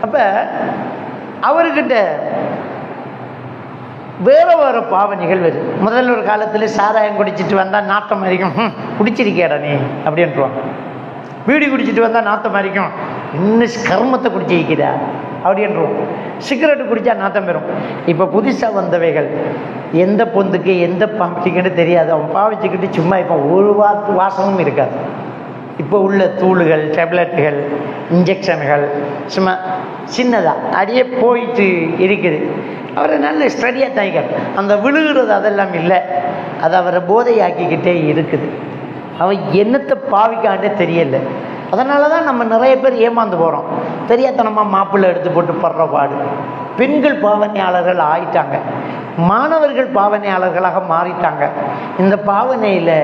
அப்ப அவர்கிட்ட வேற வேற பாவனைகள் வருது. முதல்ல ஒரு காலத்துல சாராயம் குடிச்சிட்டு வந்தா நாத்தம் அரிக்கும், குடிச்சிருக்கேடா நீ அப்படின்ட்டுருவாங்க. பீடி குடிச்சிட்டு வந்தா நாத்தம் அரிக்கும், இன்னும் கர்மத்தை குடிச்சிருக்கிறா அப்படின்றோம். சிகரெட்டு குடிச்சா நாத்தம் பெறும். இப்போ புதுசாக வந்தவைகள் எந்த பொந்துக்கு எந்த பாம்பிக்குன்னு தெரியாது, அவன் பாவிச்சுக்கிட்டு சும்மா இப்போ ஒரு வாசமும் இருக்காது. இப்போ உள்ள தூள்கள், டேப்லெட்டுகள், இன்ஜெக்ஷன்கள் சும்மா சின்னதாக அப்படியே போயிட்டு இருக்குது. அவரை நல்ல ஸ்டடியாக தாய்க்கார், அந்த விழுகிறது அதெல்லாம் இல்லை, அது அவரை போதையாக்கிக்கிட்டே இருக்குது. அவன் என்னத்தை பாவிக்காண்டே தெரியல. அதனால தான் நம்ம நிறைய பேர் ஏமாந்து போகிறோம். தெரியாதனமாக மாப்பிள்ளை எடுத்து போட்டு படுற பாடு. பெண்கள் பாவனையாளர்கள் ஆயிட்டாங்க, மாணவர்கள் பாவனையாளர்களாக மாறிட்டாங்க. இந்த பாவனையில்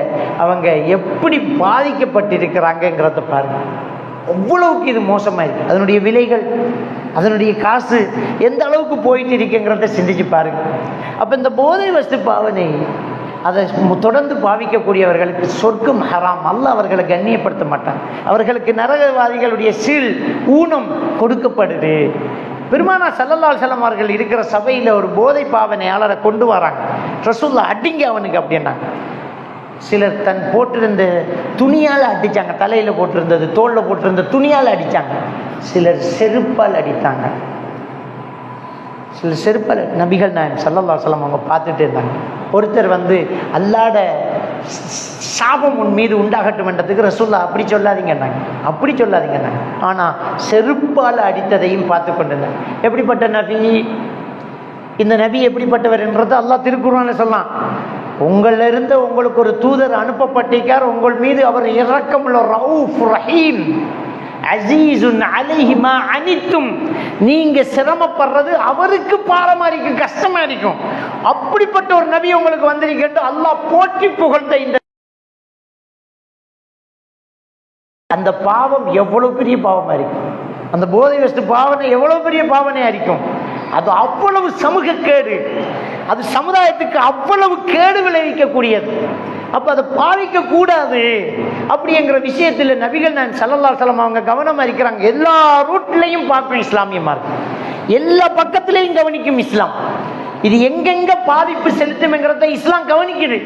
அவங்க எப்படி பாதிக்கப்பட்டிருக்கிறாங்கிறத பாருங்க. அவ்வளவுக்கு இது மோசமாக இருக்குது. அதனுடைய விலைகள், அதனுடைய காசு எந்த அளவுக்கு போயிட்டு இருக்குங்கிறத சிந்திச்சு பாருங்க. அப்போ இந்த போதை வஸ்து பாவனை அதை தொடர்ந்து பாவிக்கக்கூடியவர்களுக்கு சொர்க்கம் ஹராம். அல்லாஹ் அவர்களை கண்ணியப்படுத்த மாட்டான். அவர்களுக்கு நரகவாதிகளுடைய சீல் ஊனம் கொடுக்கப்படுது. பெருமானார் ஸல்லல்லாஹு அலைஹி வஸல்லம் அவர்கள் இருக்கிற சபையில் ஒரு போதை பாவனையாளரை கொண்டு வராங்க. ரசூலுல்லாஹ் அடிங்க அவனுக்கு அப்படின்னாங்க. சிலர் போட்டிருந்த துணியால் அடித்தாங்க, தலையில் போட்டிருந்தது, தோளில் போட்டிருந்த துணியால் அடித்தாங்க. சிலர் செருப்பால் அடித்தாங்க. சில செருப்பால் நபிகள் நாயகம் ஸல்லல்லாஹு அலைஹி வஸல்லம் அவங்க பார்த்துட்டு இருந்தாங்க. ஒருத்தர் வந்து அல்லாஹ்ட சாபம் உன் மீது உண்டாகட்டும் என்றதுக்கு ரசூலுல்லாஹ் அப்படி சொல்லாதீங்கன்னாங்க, அப்படி சொல்லாதீங்கன்னாங்க. ஆனால் செருப்பால் அடித்ததையும் பார்த்து கொண்டிருந்தாங்க. எப்படிப்பட்ட நபி இந்த நபி, எப்படிப்பட்டவர் என்றது அல்லாஹ் திருக்குர்ஆன்ல சொல்லலாம். உங்களிலிருந்து உங்களுக்கு ஒரு தூதர் அனுப்பப்பட்டிருக்கார், உங்கள் மீது அவர் இரக்கமுள்ள ரவுஃப் ரஹீம், அஸீஸுன் அலைஹி மா அனித்தும், நீங்க சிரமப்படுறது அவருக்கு பாரமா இருக்கும், கஷ்டமா இருக்கும். அப்படிப்பட்ட ஒரு நபி உங்களுக்கு வந்திருக்கின்ற அல்லாஹ் போற்றி புகழ்ந்த இந்த அந்த பாவம் எவ்வளவு பெரிய பாவமா இருக்கும், அந்த போதை வஸ்து பாவனை எவ்வளவு பெரிய பாவனையா இருக்கும். அது அவ்வளவு சமூக கேடு, அது சமுதாயத்துக்கு அவ்வளவு கேடு விளைவிக்கக்கூடியது. அப்ப அதை பாவிக்க கூடாது அப்படிங்கிற விஷயத்துல நபிகள் நாயகம் ஸல்லல்லாஹு அலைஹி வஸல்லம் அவங்க கவனமா இருக்கிறாங்க. எல்லா ரூட்லையும் பார்க்கும் இஸ்லாமிய மார்க்கம், எல்லா பக்கத்திலையும் கவனிக்கும் இஸ்லாம். இது எங்கெங்க பாதிப்பு செலுத்தும்ங்கிறத இஸ்லாம் கவனிக்குது.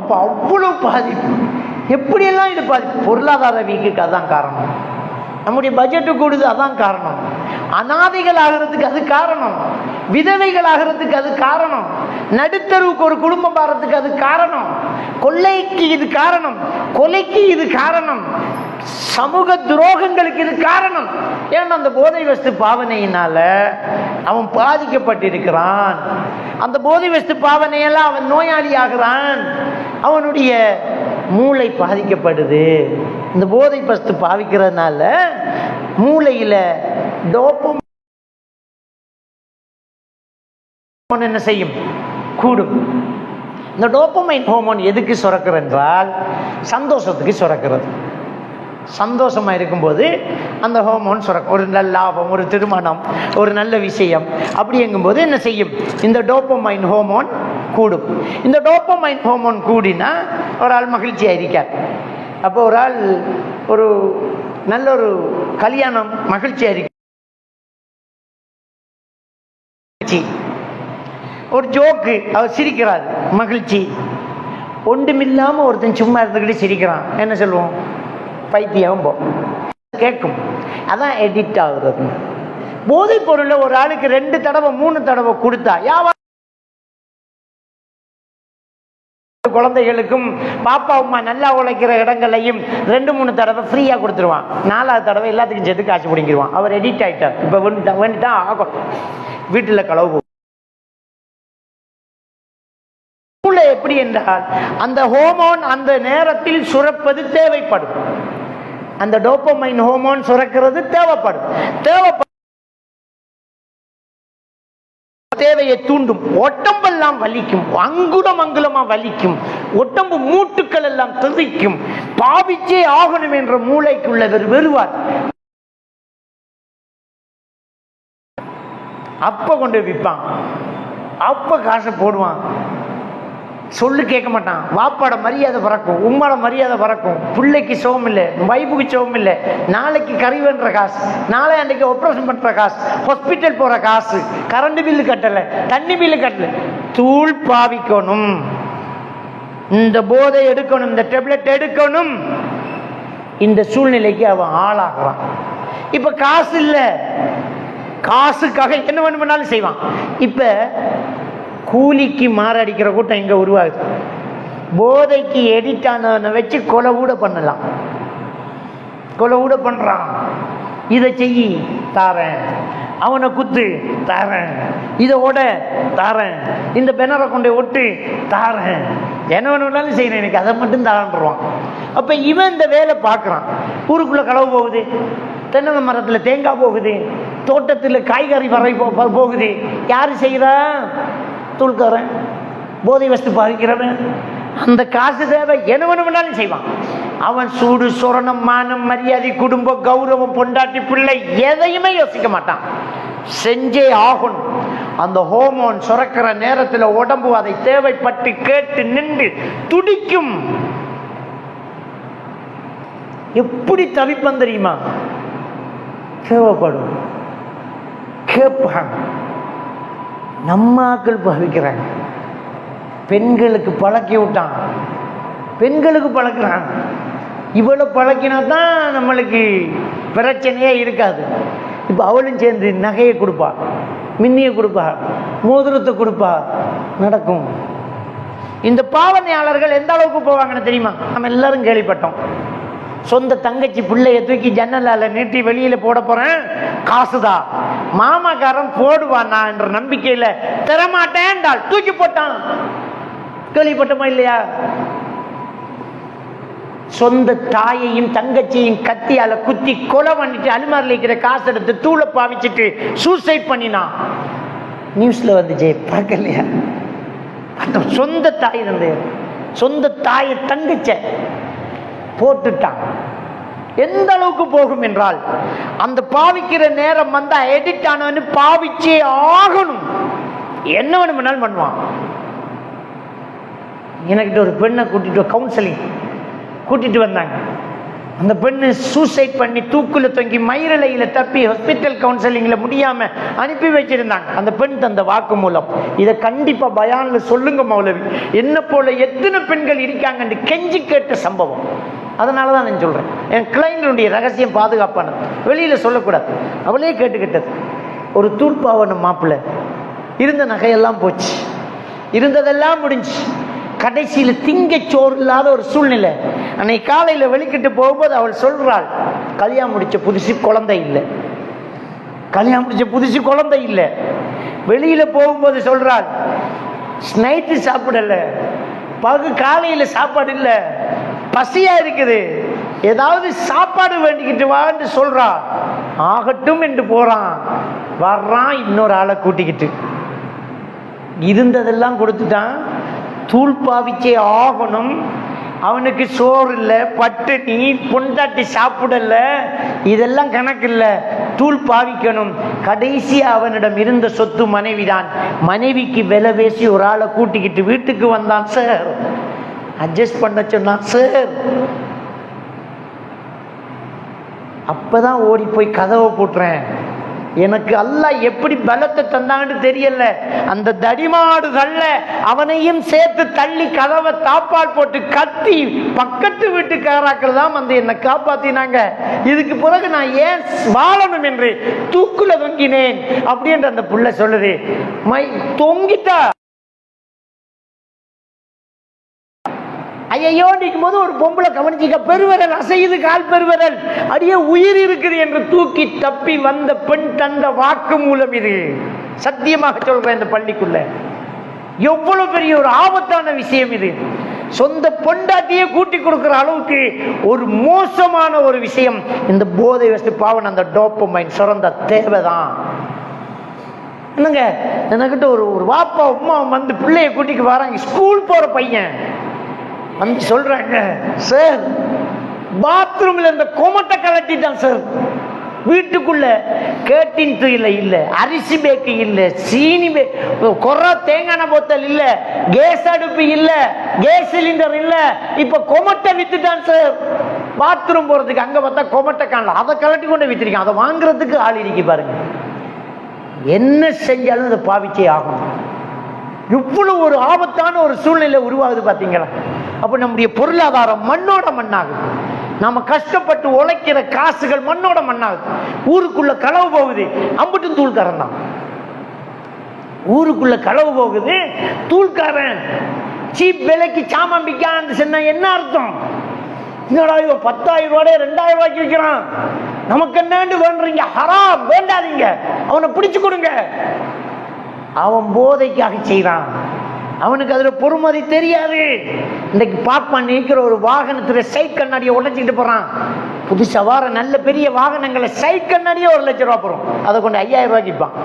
அப்ப அவ்வளவு பாதிப்பு, எப்படியெல்லாம் இது பாதிப்பு. பொருளாதார வீக்குக்கு அதான் காரணம், நம்முடைய பட்ஜெட்டு கூடுது அதான் காரணம், அனாதைகள் ஆகிறதுக்கு அது காரணம், விதவைகள் ஆகிறதுக்கு அது காரணம், நடுத்தருவுக்கு ஒரு குடும்பம் பாரத்துக்கு அது காரணம், கொள்ளைக்கு இது காரணம், கொலைக்கு இது காரணம், சமூக துரோகங்களுக்கு இது காரணம். ஏன்னா அந்த போதை வஸ்து பாவனையினால அவன் பாதிக்கப்பட்டிருக்கிறான். அந்த போதை வஸ்து பாவனையெல்லாம் அவன் நோயாளி ஆகிறான், அவனுடைய மூளை பாதிக்கப்படுது. இந்த போதை வஸ்து பாவிக்கிறதுனால மூளையில டோபமைன் என்ன செய்யும், கூடும். இந்த டோபமைன் ஹோமோன் எதுக்கு சுரக்கிறது என்றால் சந்தோஷத்துக்கு சுரக்கிறது. சந்தோஷமா இருக்கும்போது அந்த ஹோமோன் சுரக்கும். ஒரு நல்ல லாபம், ஒரு திருமணம், ஒரு நல்ல விஷயம் அப்படிங்கும்போது என்ன செய்யும், இந்த டோபமைன் ஹோமோன் கூடும். இந்த டோபமைன் ஹோமோன் கூடினா ஒரு ஆள் மகிழ்ச்சியாக இருக்கார். அப்போ ஒரு ஆள் ஒரு நல்ல ஒரு கல்யாணம் மகிழ்ச்சியாக இருக்கு, ஒரு ஜோக்கு, அவர் சிரிக்கிறார், மகிழ்ச்சி. ஒன்றுமில்லாமல் ஒருத்தன் சும்மா இருந்துக்கிட்டு சிரிக்கிறான், என்ன சொல்லுவோம், பைத்தியம் போ கேட்கும். அதான் எடிட் ஆகுறது. போதைப் பொருளை ஒரு ஆளுக்கு 2 தடவை 3 தடவை கொடுத்தா குழந்தைகளுக்கும் பாப்பா அம்மா நல்லா உழைக்கிற இடங்களையும் 2-3 தடவை ஃப்ரீயா கொடுத்துருவான். 4வது தடவை எல்லாத்துக்கும் சேர்த்து காசு பிடிங்கிடுவான். அவர் எடிட் ஆயிட்டார். இப்ப வேண்டிதான் ஆகும், வீட்டுல களவு. எப்படி என்றால் அந்த ஹோமோன் அந்த நேரத்தில் சுரப்பது தேவைப்படும், அந்த டோபமைன் ஹோமோன் சுரக்கிறது தேவைப்படும். தேவையை தூண்டும், உடம்பெல்லாம் வலிக்கும், அங்குலம் அங்குலமா வலிக்கும், உடம்பு மூட்டுக்கள் எல்லாம் தெறிக்கும், பாவிச்சே ஆகணும் என்ற மூளைக்குள்ளவர் வருவார். அப்ப கொண்டு விற்பான், அப்ப காசை போடுவான், சொல்லு கேட்க மாட்டான். வாப்பாட மரியாதை பறக்கும், உம்மாட மரியாதை பறக்கும், பிள்ளைக்கு சோகம் இல்லை, வைப்புக்கு சோகம் இல்லை, நாளைக்கு கறி வேண்ட காசு, நாளை அன்றைக்கு ஆப்ரேஷன் பண்ணுற காசு, ஹாஸ்பிட்டல் போகிற காசு, கரண்ட் பில்லு கட்டலை, தண்ணி பில்லு கட்டலை, தூள் பாவிக்கணும், இந்த போதை எடுக்கணும், இந்த டேப்லெட் எடுக்கணும். இந்த சூழ்நிலைக்கு அவன் ஆளாகிறான். இப்போ காசு இல்லை, காசுக்காக என்ன வேணும்னாலும் செய்வான். இப்போ கூலிக்கு மாரடிக்கிற கூட்டம் இங்கே உருவாகுது. போதைக்கு எடிட் ஆனவனை வச்சு கொலை கூட பண்ணலாம், கொலை கூட பண்ணுறான். இதை செய்யி தாரேன், அவனை குத்து தாரேன், இதை ஓட தாரேன், இந்த பெனரை கொண்டு ஒட்டு தாரேன், என்ன வேணும்னாலும் செய்யறேன், எனக்கு அதை மட்டும் தாரன்றான். அப்போ இவன் இந்த வேலை பார்க்குறான். ஊருக்குள்ளே களவு போகுது, தென்னை மரத்தில் தேங்காய் போகுது, தோட்டத்தில் காய்கறி வரை போகுது. யார் செய்கிறா? தூள்காரன், போதை வஸ்து பாதிக்கிறவன். அந்த காசு தேவை, என்ன வேணும்னாலும் செய்வான். அவன் சூடு சொரணம் மானம் மரியாதை குடும்ப கௌரவம் பொண்டாட்டி பிள்ளை எதையுமே யோசிக்க மாட்டான், செஞ்சே ஆகணும். அந்த ஹோமோன் சுரக்கிற நேரத்தில் உடம்பு அதை தேவைப்பட்டு கேட்டு நின்று துடிக்கும். எப்படி தவிப்பன் தெரியுமா? தேவைப்படும், கேட்பாங்க. நம்மாக்கள் பாவிக்கிறாங்க, பெண்களுக்கு பழக்கி விட்டான், பெண்களுக்கு பழக்கிறான். இவ்வளவு பழக்கினா தான் நம்மளுக்கு பிரச்சனையே இருக்காது. இப்போ அவளும் சேர்ந்து நகையை கொடுப்பா, மின்னியை கொடுப்பா, மோதிரத்தை கொடுப்பா, நடக்கும். இந்த பாவனையாளர்கள் எந்த அளவுக்கு போவாங்கன்னு தெரியுமா? நம்ம எல்லாரும் கேள்விப்பட்டோம். சொந்த தங்கச்சி பிள்ளைய தூக்கி ஜன்னலால நீட்டி வெளியில போட போறேன், காசுதான் மாமாக்காரன் போடுவானா என்ற நம்பிக்கையில தரமாட்டேன் தூக்கி போட்டான். கேள்விப்பட்டோமா இல்லையா? சொந்த தாயையும் தங்கச்சியையும் கத்தியால குத்தி கொலை பண்ணிட்டு அலுமாரில் இருக்கிற காசு எடுத்து தூளை பாவிச்சுட்டு சூசைட் பண்ணினான். நியூஸ்ல வந்துச்சு, பார்க்கலையா? சொந்த தாய் இருந்து சொந்த தாயை தங்கச்ச போட்டுட்டான். எந்த அளவுக்கு போகும் என்றால், அந்த பாவிக்கிற நேரம் வந்தா எடிட் ஆனவனு பாவிச்சே ஆகணும், என்ன வேணும்னாலும் பண்ணுவான். எனக்கிட்ட ஒரு பெண்ணை கூட்டிட்டு கவுன்சிலிங் கூட்டிட்டு வந்தாங்க. அந்த பெண்ணு சூசைட் பண்ணி தூக்குல தொங்கி மயிரலையில தப்பி ஹாஸ்பிட்டல் கவுன்சிலிங்ல முடியாம அனுப்பி வச்சிருந்தாங்க. அந்த பெண் தந்த வாக்கு மூலம், இதை கண்டிப்பா பயான்ல சொல்லுங்க மௌலவி, என்ன போல எத்தனை பெண்கள் இருக்காங்கன்னு கெஞ்சி கேட்ட சம்பவம். அதனாலதான் நான் சொல்றேன், என் கிளைங்களுடைய ரகசியம் பாதுகாப்பானது, வெளியில சொல்லக்கூடாது. அவளே கேட்டுக்கிட்டது. ஒரு தூர்ப்பாவன மாப்பிள்ள, இருந்த நகையெல்லாம் போச்சு, இருந்ததெல்லாம் முடிஞ்சு, கடைசியில் திங்க சோறு இல்லாத ஒரு சூழ்நிலை. அன்னைக்கு காலையில வெளிக்கிட்டு போகும்போது அவள் சொல்றாள், கல்யாணம் முடிச்ச புதுசு குழந்தை இல்லை, கல்யாணம் முடிச்ச புதுசு குழந்தை இல்லை. வெளியில போகும்போது சொல்றாள், நைட்டு சாப்பிடல, காலையில சாப்பாடு இல்லை, பசியா இருக்குது, ஏதாவது சாப்பாடு வேண்டிக்கிட்டு வான்னு சொல்றா. ஆகட்டும் என்று போறான், வர்றான் இன்னொரு ஆளை கூட்டிக்கிட்டு. இருந்ததெல்லாம் கொடுத்துட்டான், தூள் பாவிச்சே ஆகணும். அவனுக்கு சோறு இல்லை, பட்டினி, பொண்டாட்டி சாப்பிடல, இதெல்லாம் கணக்கு இல்லை, தூள் பாவிக்கணும். கடைசியா அவனிடம் இருந்த சொத்து மனைவிதான். மனைவிக்கு விலை பேசி ஒரு ஆளை கூட்டிக்கிட்டு வீட்டுக்கு வந்தான். சார் அட்ஜஸ்ட் பண்ண சொன்னான். சார் அப்பதான் ஓடி போய் கதவை போட்டுறேன். எனக்கு அல்லாஹ் எப்படி பலத்தை தந்தான்னு தெரியல. அந்த தடிமாடு தள்ள அவனையும் சேர்த்து தள்ளி கதவை தாப்பால் போட்டு கத்தி பக்கத்து வீட்டுக்காராக்கள் தான் வந்து என்னை காப்பாத்தினாங்க. இதுக்கு பிறகு நான் ஏன் வாழணும் என்று தூக்குல தொங்கினேன் அப்படின்ற அந்த புள்ள சொல்லுது. தொங்கிட்டா ஐயோ நிற்கும் போது ஒரு பொம்பளை கவனிச்சிக்க, பெருவிரல் அசையுது, கால் பெருவிரல், அடியே உயிர் இருக்குது என்று தூக்கி தப்பி வந்த பெண் தந்த வாக்கு மூலம். இது சத்தியமாக சொல்றேன், இந்த பள்ளிக்குள்ள எவ்வளவு பெரிய ஒரு ஆபத்தான விஷயம் இது. சொந்த பொண்டாட்டியே கூட்டி கொடுக்கிற அளவுக்கு ஒரு மோசமான ஒரு விஷயம் இந்த போதை வஸ்து பாவன். அந்த டோபமைன் சுரந்த தேவைதான். என்னங்க, எனக்கிட்ட ஒரு வாப்பா அம்மா வந்து பிள்ளைய கூட்டிக்கு வராங்க, ஸ்கூல் போற பையன் வந்து சொல்றாங்க, சார் பாத்ரூம்ல இந்த கோமட்டை கலட்டிட்டான் சார், வீட்டுக்குள்ள கேட்டின் இல்ல, அரிசி பேக்கு இல்ல, சீனி கொற தேங்காய் போத்தல் இல்ல, கேஸ் அடுப்பு இல்ல, கேஸ் சிலிண்டர் இல்ல, இப்ப கொமட்டை வித்துட்டான் சார். பாத்ரூம் போறதுக்கு அங்க பார்த்தா கொமட்டை காணல, அதை கலட்டி கொண்டு வித்திருக்கான். அதை வாங்குறதுக்கு ஆள் இருக்கு பாருங்க. என்ன செஞ்சாலும் அதை பாவிச்சே ஆகணும். இவ்வளவு ஒரு ஆபத்தான ஒரு சூழ்நிலை உருவாகுது பாத்தீங்களா? அப்ப நம்முடைய பொருளாதாரம் மண்ணோட மண்ணாகுது. நாம கஷ்டப்பட்டு உழைக்கிற காசுகள் மண்ணோட மண்ணாகுது. ஊருக்குள்ள களவு போகுது, அம்பட்டும் தூள்காரன் தான். ஊருக்குள்ள களவு போகுது, தூள்காரன் சீப் விலைக்கு சாமான் விற்கான்னு சொன்னா என்ன அர்த்தம்? என்னடா 10,000 ரூபாய் 2,000 ரூபாய்க்கு விற்கிறான், நமக்கு என்னண்டு வேண்டுறீங்க? ஹராம், வேண்டாதீங்க, அவனை பிடிச்சு கொடுங்க. அவன் போதைக்காக செய்யறான், அவனுக்கு அதுல பொறுமதி தெரியாது. இன்னைக்கு பாப்பான் நிற்கிற ஒரு வாகனத்துல சைட் கண்ணாடியை உடைச்சிக்கிட்டு போறான். புதுசா வார நல்ல பெரிய வாகனங்களை சைட் கண்ணாடியே 1 லட்சம் ரூபாய் போறோம், அதை கொண்டு 5,000 ரூபாய்க்கு விற்பான்.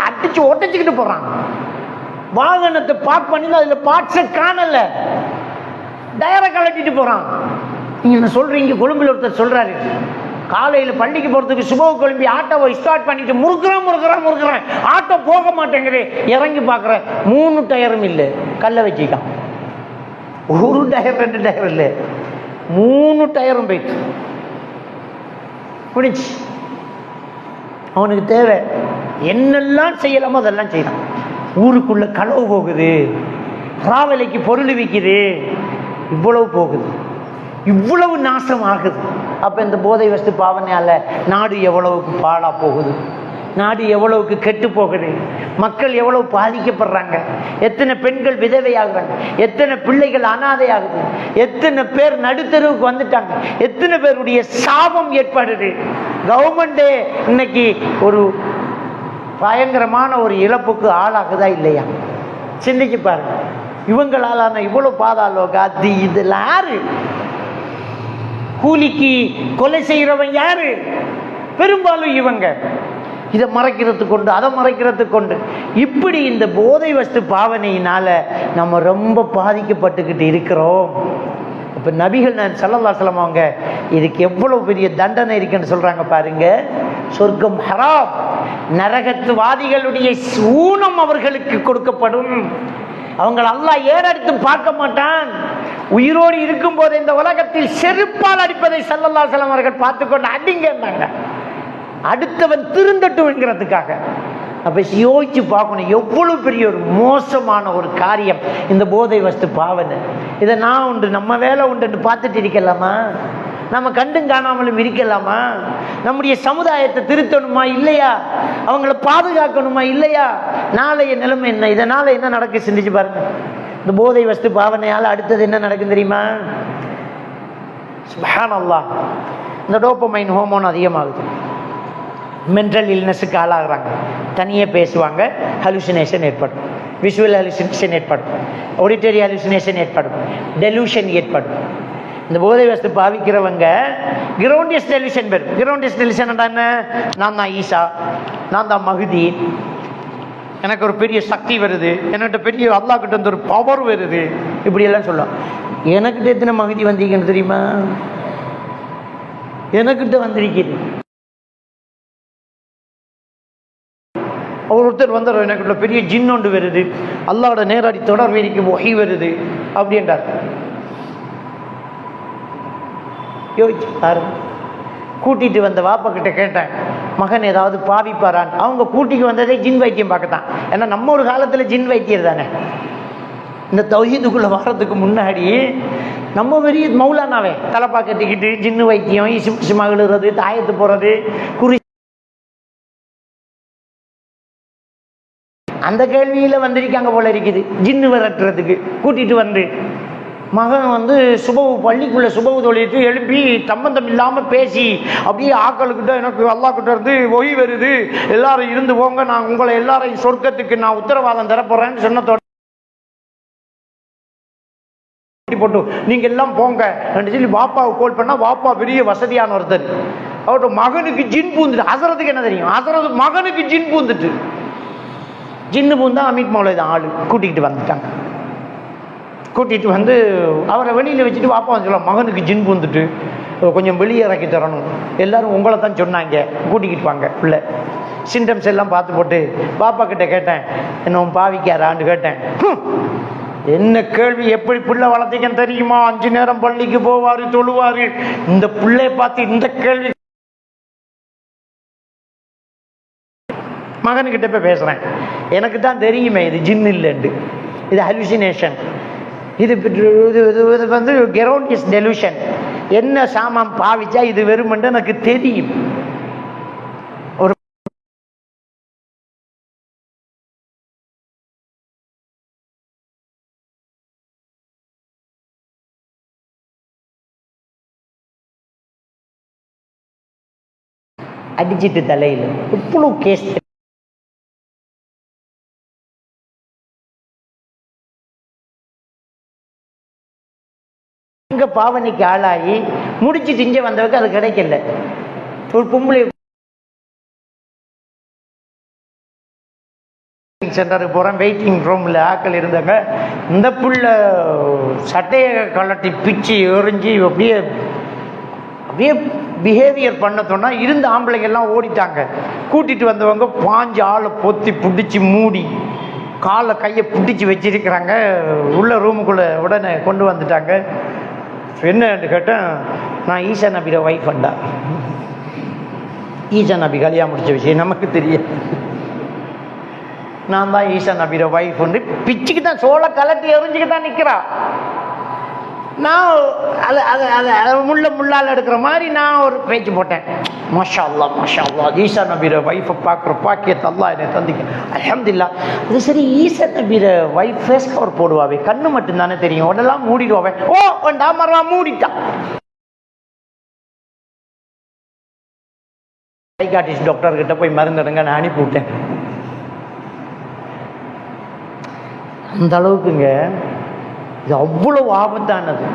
அடிச்சு ஒட்டச்சுக்கிட்டு போறான். வாகனத்தை பார்க் பண்ணி அதுல பார்ட்ஸை காணல, டயரை கலட்டிட்டு போறான். நீங்க என்ன சொல்றீங்க? கொழும்புல ஒருத்தர் சொல்றாரு, காலையில பள்ளிக்கு போறதுக்கு சுப கிளம்பி ஆட்டோவை ஸ்டார்ட் பண்ணிட்டு முறுக்குறேன், ஆட்டோ போக மாட்டேங்குது. இறங்கி பார்க்குறேன், 3 டயரும் இல்லை, கல்ல வச்சுக்கான். 1 டயர் 2 டயர் இல்லை, 3 டயரும் போயிட்டு முடிச்சு. அவனுக்கு தேவை என்னெல்லாம் செய்யலாமோ அதெல்லாம் செய்யலாம். ஊருக்குள்ள களவு போகுது, ராவலைக்கு பொருள் விற்குது, இவ்வளவு போகுது. இவ்வளவு நாசம் ஆகுது. அப்ப இந்த போதை வஸ்து பாவனையால நாடு எவ்வளவுக்கு பாழா போகுது, நாடு எவ்வளவுக்கு கெட்டு போகுது, மக்கள் எவ்வளவு பாதிக்கப்படுறாங்க, எத்தனை பெண்கள் விதவையாகிறாங்க, எத்தனை பிள்ளைகள் அனாதையாகுது, எத்தனை பேர் நடுத்தருவுக்கு வந்துட்டாங்க, எத்தனை பேருடைய சாபம் ஏற்படுது. கவர்மெண்டே இன்னைக்கு ஒரு பயங்கரமான ஒரு இழப்புக்கு ஆளாகுதா இல்லையா? சிந்திச்சு பாருங்க. இவங்களாலான இவ்வளவு பாதாளோக அது இதெல்லாம் யாரு? கூலிக்கு கொலை செய்கிறவன் யாரு? பெரும்பாலும் இவங்க. இதை மறைக்கிறதுக்கு கொண்டு, அதை மறைக்கிறதுக்கு கொண்டு, இப்படி இந்த போதை வஸ்து பாவனையினால நம்ம ரொம்ப பாதிக்கப்பட்டுக்கிட்டு இருக்கிறோம். இப்ப நபிகள் நான் ஸல்லல்லாஹு அலைஹி வஸல்லம் அவங்க இதுக்கு எவ்வளவு பெரிய தண்டனை இருக்குன்னு சொல்றாங்க பாருங்க. சொர்க்கம் ஹராம், நரகத்துவாதிகளுடைய ஊனம் அவர்களுக்கு கொடுக்கப்படும். அவங்களை அல்லாஹ் ஏறெடுத்து பார்க்க மாட்டான். உயிரோடு இருக்கும் போது இந்த உலகத்தில் செருப்பால் அடிப்பதை ஸல்லல்லாஹு அலைஹி வஸல்லம் அவர்கள் பார்த்துக்கொண்டு அடிங்கன்னாங்க, அடுத்தவன் திருந்தட்டும் என்கிறதுக்காக. அப்ப யோசிச்சு பார்க்கணும், எவ்வளவு பெரிய ஒரு மோசமான ஒரு காரியம் இந்த போதை வஸ்து பாவனை. இதை நான் உண்டு, நம்ம வேலை உண்டு பார்த்துட்டு இருக்கலாமா? நம்ம கண்டும் காணாமலும் இருக்கலாமா? நம்முடைய சமுதாயத்தை திருத்தணுமா இல்லையா? அவங்கள பாதுகாக்கணுமா இல்லையா? நாளைய நிலைமை என்ன? இதனால என்ன நடக்கு சிந்திச்சு பாருங்க. இந்த போதை வஸ்து பாவனையால் அடுத்தது என்ன நடக்கும் தெரியுமா? சுப்ஹானல்லாஹ், இந்த டோபமைன் ஹோமோன் அதிகமாகுது, மென்டல் இல்னஸுக்கு ஆளாகிறாங்க, தனியே பேசுவாங்க, ஹலுசினேஷன் ஏற்படும், விஷுவல் ஹலுசினேஷன் ஏற்படும், ஆடிட்டரி ஹலுசினேஷன் ஏற்படும், டெலூஷன் ஏற்படும். இந்த போதை வஸ்து பாவிக்கிறவங்க கிரவுண்டியஸ் டெலிஷன் பெறும். கிரவுண்டியஸ் டெலிஷன் என்ன? நான் தான் ஈசா, நான் தான் மஹ்தி, எனக்கு ஒரு பெரிய சக்தி வருது, என்கிட்ட பெரிய அல்லாஹ் கிட்ட இருந்து ஒரு பவர் வருது, இப்படி எல்லாம் சொல்லுவோம். எனக்கிட்ட எத்தனை மஹ்தி வந்தீங்கன்னு தெரியுமா? எனக்கிட்ட வந்திருக்குது. ஒருத்தர் வந்தார், எனக்குள்ள பெரிய ஜின் ஒன்று வருது, அல்லாவோட நேரடி தொடர்பு இருக்கும் வகை வருது அப்படின்றார். யோசிச்சு பாருங்க. கூட்டிட்டு வந்த வாப்பா கிட்ட கேட்டேன், மகன் ஏதாவது பாவிப்பாரான். அவங்க கூட்டிக்கு வந்ததே ஜின் வைத்தியம் பார்க்கத்தான். ஏன்னா நம்ம ஒரு காலத்துல ஜின் வைத்தியர் தானே. இந்த தௌஹீதுக்குள்ள வர்றதுக்கு முன்னாடி நம்ம பெரிய மௌலானாவே தலைப்பா கட்டிக்கிட்டு ஜின்னு வைத்தியம், இசுமழுறது, தாயத்து போறது, குறி அந்த கேள்வியில வந்திருக்காங்க போல இருக்குது. ஜின்னு விரட்டுறதுக்கு கூட்டிட்டு வந்து மகன் வந்து சுபவு பள்ளிக்குள்ள சுபவு தொழிட்டு எழுப்பி சம்பந்தம் இல்லாம பேசி அப்படியே ஆக்களுக்கிட்ட எனக்கு அல்லாஹ்கிட்ட இருந்து ஒய் வருது, எல்லாரும் இருந்து போங்க, நான் உங்களை எல்லாரையும் சொர்க்கத்துக்கு நான் உத்தரவாதம் தரப்போறேன்னு சொன்னதோட போட்டு நீங்க எல்லாம் போங்க சொல்லி வாப்பாவை கோல் பண்ணா, வாப்பா பெரிய வசதியான ஒருத்தர், அவர்கிட்ட மகனுக்கு ஜின் பூந்துட்டு, ஹசரத்துக்கு என்ன தெரியும், ஹசரத் மகனுக்கு ஜின் பூந்துட்டு, ஜின்னு பூந்தா அமித் மௌலவி தான் ஆளு கூட்டிகிட்டு வந்துட்டாங்க. கூட்டிகிட்டு வந்து அவரை வெளியில் வச்சுட்டு வாப்பா வந்து சொல்லலாம், மகனுக்கு ஜின் பூந்துட்டு கொஞ்சம் வெளியே இறக்கி தரணும், எல்லாரும் உங்களை தான் சொன்னாங்க, கூட்டிக்கிட்டு வாங்க பிள்ளை. சிம்டம்ஸ் எல்லாம் பார்த்து போட்டு பாப்பா கிட்ட கேட்டேன், என்ன பாவிக்காரான்னு கேட்டேன். என்ன கேள்வி, எப்படி பிள்ளை வளர்த்தீங்கன்னு தெரியுமா? 5 நேரம் பள்ளிக்கு போவாரு, தொழுவாரு, இந்த பிள்ளைய பார்த்து இந்த கேள்வி. மகனுக்கிட்ட போய் பேசுறேன், எனக்கு தான் தெரியுமே இது ஜின் இல்லைண்டு, இது ஹலுசினேஷன், இது வந்து கெரோண்டியஸ் டெலூஷன், என்ன சாமான் பாவிச்சா இது வெறுமென்று எனக்கு தெரியும். ஒரு அடிச்சிட்டு தலையில் இவ்வளவு கேஸ். அங்க பாவனைக்கு ஆளாகி முடிச்சுட்டு இங்கே வந்தவருக்கு அது கிடைக்கல. ஒரு பொம்பளை சென்டருக்கு போறேன், வெயிட்டிங் ரூம்ல ஆக்கள் இருந்தாங்க. இந்த புள்ள சட்டையை கலட்டி பிச்சு எறிஞ்சி அப்படியே அப்படியே பிஹேவியர் பண்ண சொன்னா இருந்த ஆம்பளைங்க எல்லாம் ஓடிட்டாங்க. கூட்டிட்டு வந்தவங்க 5 ஆளை பொத்தி பிடிச்சி மூடி காலை கையை பிடிச்சி வச்சிருக்கிறாங்க. உள்ள ரூமுக்குள்ள உடனே கொண்டு வந்துட்டாங்க. என்னன்னு கேட்டேன், நான் ஈசா நபியோட ஒய்ஃப் அண்டா. ஈசா நபி கல்யாணம் முடிச்ச விஷயம் நமக்கு தெரியும். நான் தான் ஈசா நபியோட ஒய்ஃப் வந்து பிச்சுக்கு தான் சோளை கலட்டி எறிஞ்சுக்கு தான் நிற்கிறா. நான் அதை முள்ளால் எடுக்கிற மாதிரி நான் ஒரு பேச்சு போட்டேன். மாஷா அல்லா மாஷா அல்லா, ஈசா நபீர ஒய்ஃபை பார்க்குற பாக்கியத்தை அல்லா என்னை தந்திக்க அல்ஹம்துலில்லாஹ். அது சரி, ஈசா நபீர ஒய்ஃப் ஃபேஸ் கவர் போடுவாவே, கண்ணு மட்டும்தானே தெரியும், உடலாம் மூடிடுவாவே. ஓ ஒண்டா மரவா மூடிட்டான். சைக்காட்டிஸ்ட் டாக்டர் கிட்ட போய் மருந்துடுங்க நான் அனுப்பி விட்டேன். அந்த அளவுக்குங்க இது அவ்வளவு ஆபத்தானது,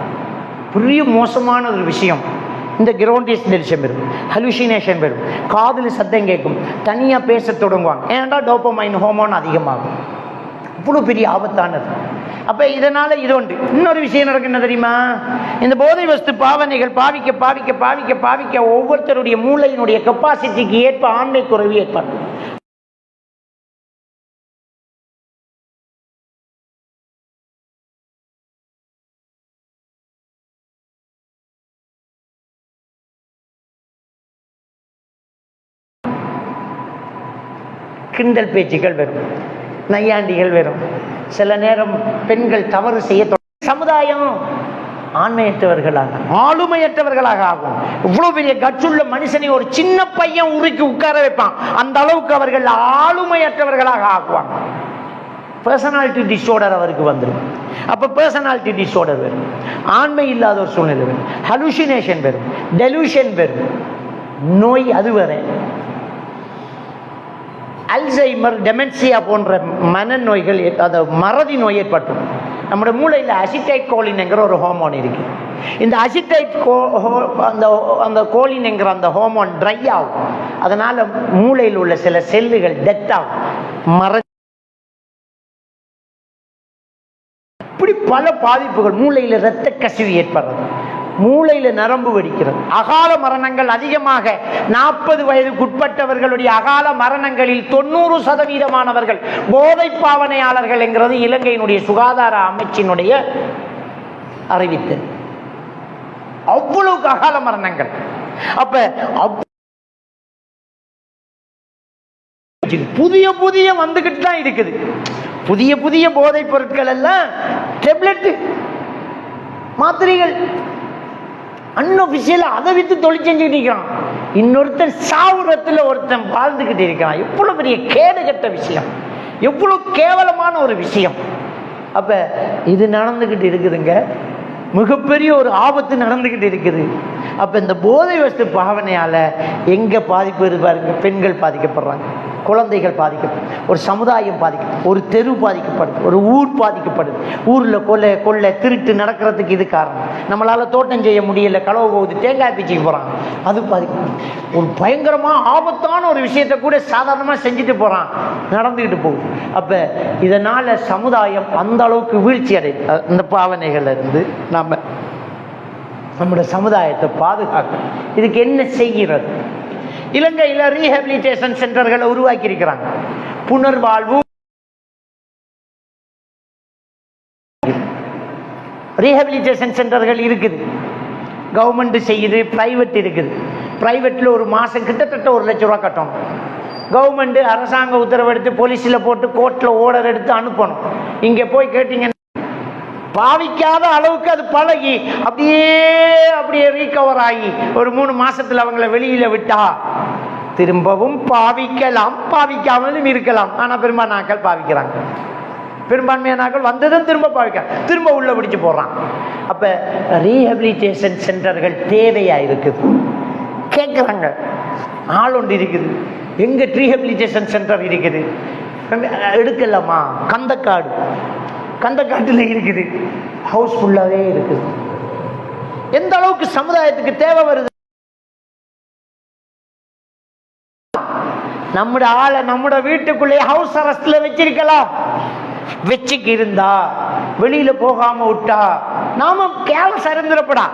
பெரிய மோசமான ஒரு விஷயம். இந்த கிரவுண்டிஸ் டெலிஷன் வரும், ஹலுசினேஷன் வரும், காதில் சத்தம் கேட்கும், தனியாக பேச தொடங்குவாங்க. ஏன்டா டோபமைன் ஹோமோன் அதிகமாகும். அவ்வளோ பெரிய ஆபத்தானது. அப்போ இதனால் இது உண்டு. இன்னொரு விஷயம் நடக்கு என்ன தெரியுமா? இந்த போதை வஸ்து பாவனைகள் பாவிக்க பாவிக்க பாவிக்க பாவிக்க ஒவ்வொருத்தருடைய மூளையினுடைய கெப்பாசிட்டிக்கு ஏற்ப ஆண்மை குறைவு ஏற்படும். கிண்டல் பேச்சுகள் வரும், நையாண்டிகள் வரும். சில நேரம் பெண்கள் தவறு செய்ய சமுதாயம் ஆண்மையற்றவர்களாக ஆளுமையற்றவர்களாக ஆகும். இவ்வளவு பெரிய கட்சுள்ள மனுஷனை ஒரு சின்ன பையன் உருக்கி உட்கார வைப்பான். அந்த அளவுக்கு அவர்கள் ஆளுமையற்றவர்களாக ஆகுவாங்க. பர்சனாலிட்டி டிஸார்டர் அவருக்கு வந்துடும். அப்ப பர்சனாலிட்டி டிஸார்டர் வரும், ஆண்மை இல்லாத ஒரு சூழ்நிலை வரும், ஹலுசினேஷன் வரும், டெலூஷன் வரும், நோய் அது வர அல்சைமர், டெமென்சியா போன்ற மனநோய்கள், அந்த மறதி நோய் ஏற்பட்டும். நம்முடைய மூளையில் அசிட்டைட் கோலின் என்கிற ஒரு ஹோமோன் இருக்கு. இந்த அசிட்டைட் அந்த கோலின் என்கிற அந்த ஹோமோன் ட்ரை ஆகும். அதனால மூளையில் உள்ள சில செல்லுகள் டெத் ஆகும், மறதி. இப்படி பல பாதிப்புகள். மூளையில் இரத்த கசிவு ஏற்படுறது, மூளையில நரம்பு வெடிக்கிறது. அகால மரணங்கள் அதிகமாக 40 வயதுக்குட்பட்டவர்களுடைய அகால மரணங்களில் 90% போதை பாவனையாளர்கள் என்கிறது இலங்கையினுடைய சுகாதார அமைச்சினுடைய அறிவித்தல். அவ்வளவு அகால மரணங்கள். அப்ப புதிய புதிய வந்துகிட்டு தான் இருக்குது. புதிய புதிய போதைப் பொருட்கள் எல்லாம் டேப்லெட், மாத்திரைகள், அன்அபிஷியலா அதை வித்து தொழில் செஞ்சுக்கிட்டு இருக்கிறான். இன்னொருத்தன் சாவுரத்துல ஒருத்தன் வாழ்ந்துகிட்டு இருக்கிறான். எவ்வளவு பெரிய கேடு கட்ட விஷயம், எவ்வளவு கேவலமான ஒரு விஷயம். அப்ப இது நடந்துகிட்டு இருக்குதுங்க, மிகப்பெரிய ஒரு ஆபத்து நடந்துகிட்டு இருக்குது. அப்ப இந்த போதை வஸ்து பாவனையால எங்க பாதிப்பு இருப்பாருங்க? பெண்கள் பாதிக்கப்படுறாங்க, குழந்தைகள் பாதிக்கப்படும், ஒரு சமுதாயம் பாதிக்கப்படும், ஒரு தெரு பாதிக்கப்படுது, ஒரு ஊர் பாதிக்கப்படுது. ஊர்ல கொள்ளை திருட்டு நடக்கிறதுக்கு இது காரணம். நம்மளால தோட்டம் செய்ய முடியல, களவு போகுது, தேங்காய் பீச்சிக்கு போறான், அது பாதிக்கப்படும். ஒரு பயங்கரமா ஆபத்தான ஒரு விஷயத்த கூட சாதாரணமா செஞ்சுட்டு போறான், நடந்துகிட்டு போகுது. அப்ப இதனால சமுதாயம் அந்த அளவுக்கு வீழ்ச்சி அடையுது. இந்த பாவனைகள்ல இருந்து நம்முடைய சமுதாயத்தை பாதுகாக்க இதுக்கு என்ன செய்கிறது? இலங்கையில் ரீஹபிலிட்டேஷன் சென்டர்களை உருவாக்கி இருக்கிறாங்க. புனர்வாழ்வு ரீஹபிலிட்டேஷன் சென்டர்கள் இருக்குது. கவர்மெண்ட் செய்யுது, பிரைவேட் இருக்குது. பிரைவேட்ல ஒரு மாசம் கிட்டத்தட்ட 1 லட்சம் ரூபாய் கட்டணும். கவர்மெண்ட் அரசாங்க உத்தரவெடுத்து போலீஸில் போட்டு கோர்ட்ல ஓர்டர் எடுத்து அனுப்பணும். இங்க போய் கேட்டீங்க, பாவிக்காத அளவுக்கு அது பழகி அப்படியே ரீகவர் ஆகி ஒரு 3 மாசத்துல அவங்கள வெளியில விட்டா திரும்பவும் பாவிக்கலாம், பாவிக்காமலும் இருக்கலாம். ஆனா பெரும்பான்மையாக்கள் பாவிக்கிறாங்க. பெரும்பான்மையானாக்கள் வந்ததும் திரும்ப பாவிக்கிறாங்க, திரும்ப உள்ள பிடிச்சு போடுறான். அப்ப ரீஹபிலிட்டேஷன் சென்டர்கள் தேவையா இருக்குது. கேட்குறாங்க, ஆள் ஒன்று இருக்குது, எங்க ரீஹபிலிட்டேஷன் சென்டர் இருக்குது, எடுக்கலாமா? கந்தக்காட்டில் இருக்குது, ஹவுஸ்ஃபுல்லாகவே இருக்குது. எந்த அளவுக்கு சமுதாயத்துக்கு தேவை வருது? நம்முடைய ஆளை நம்முடைய வீட்டுக்குள்ளே ஹவுஸ் அரெஸ்ட்ல வச்சிருக்கலாம். வச்சுக்கு இருந்தா வெளியில போகாம விட்டா நாம கேல சரந்திரப்படா.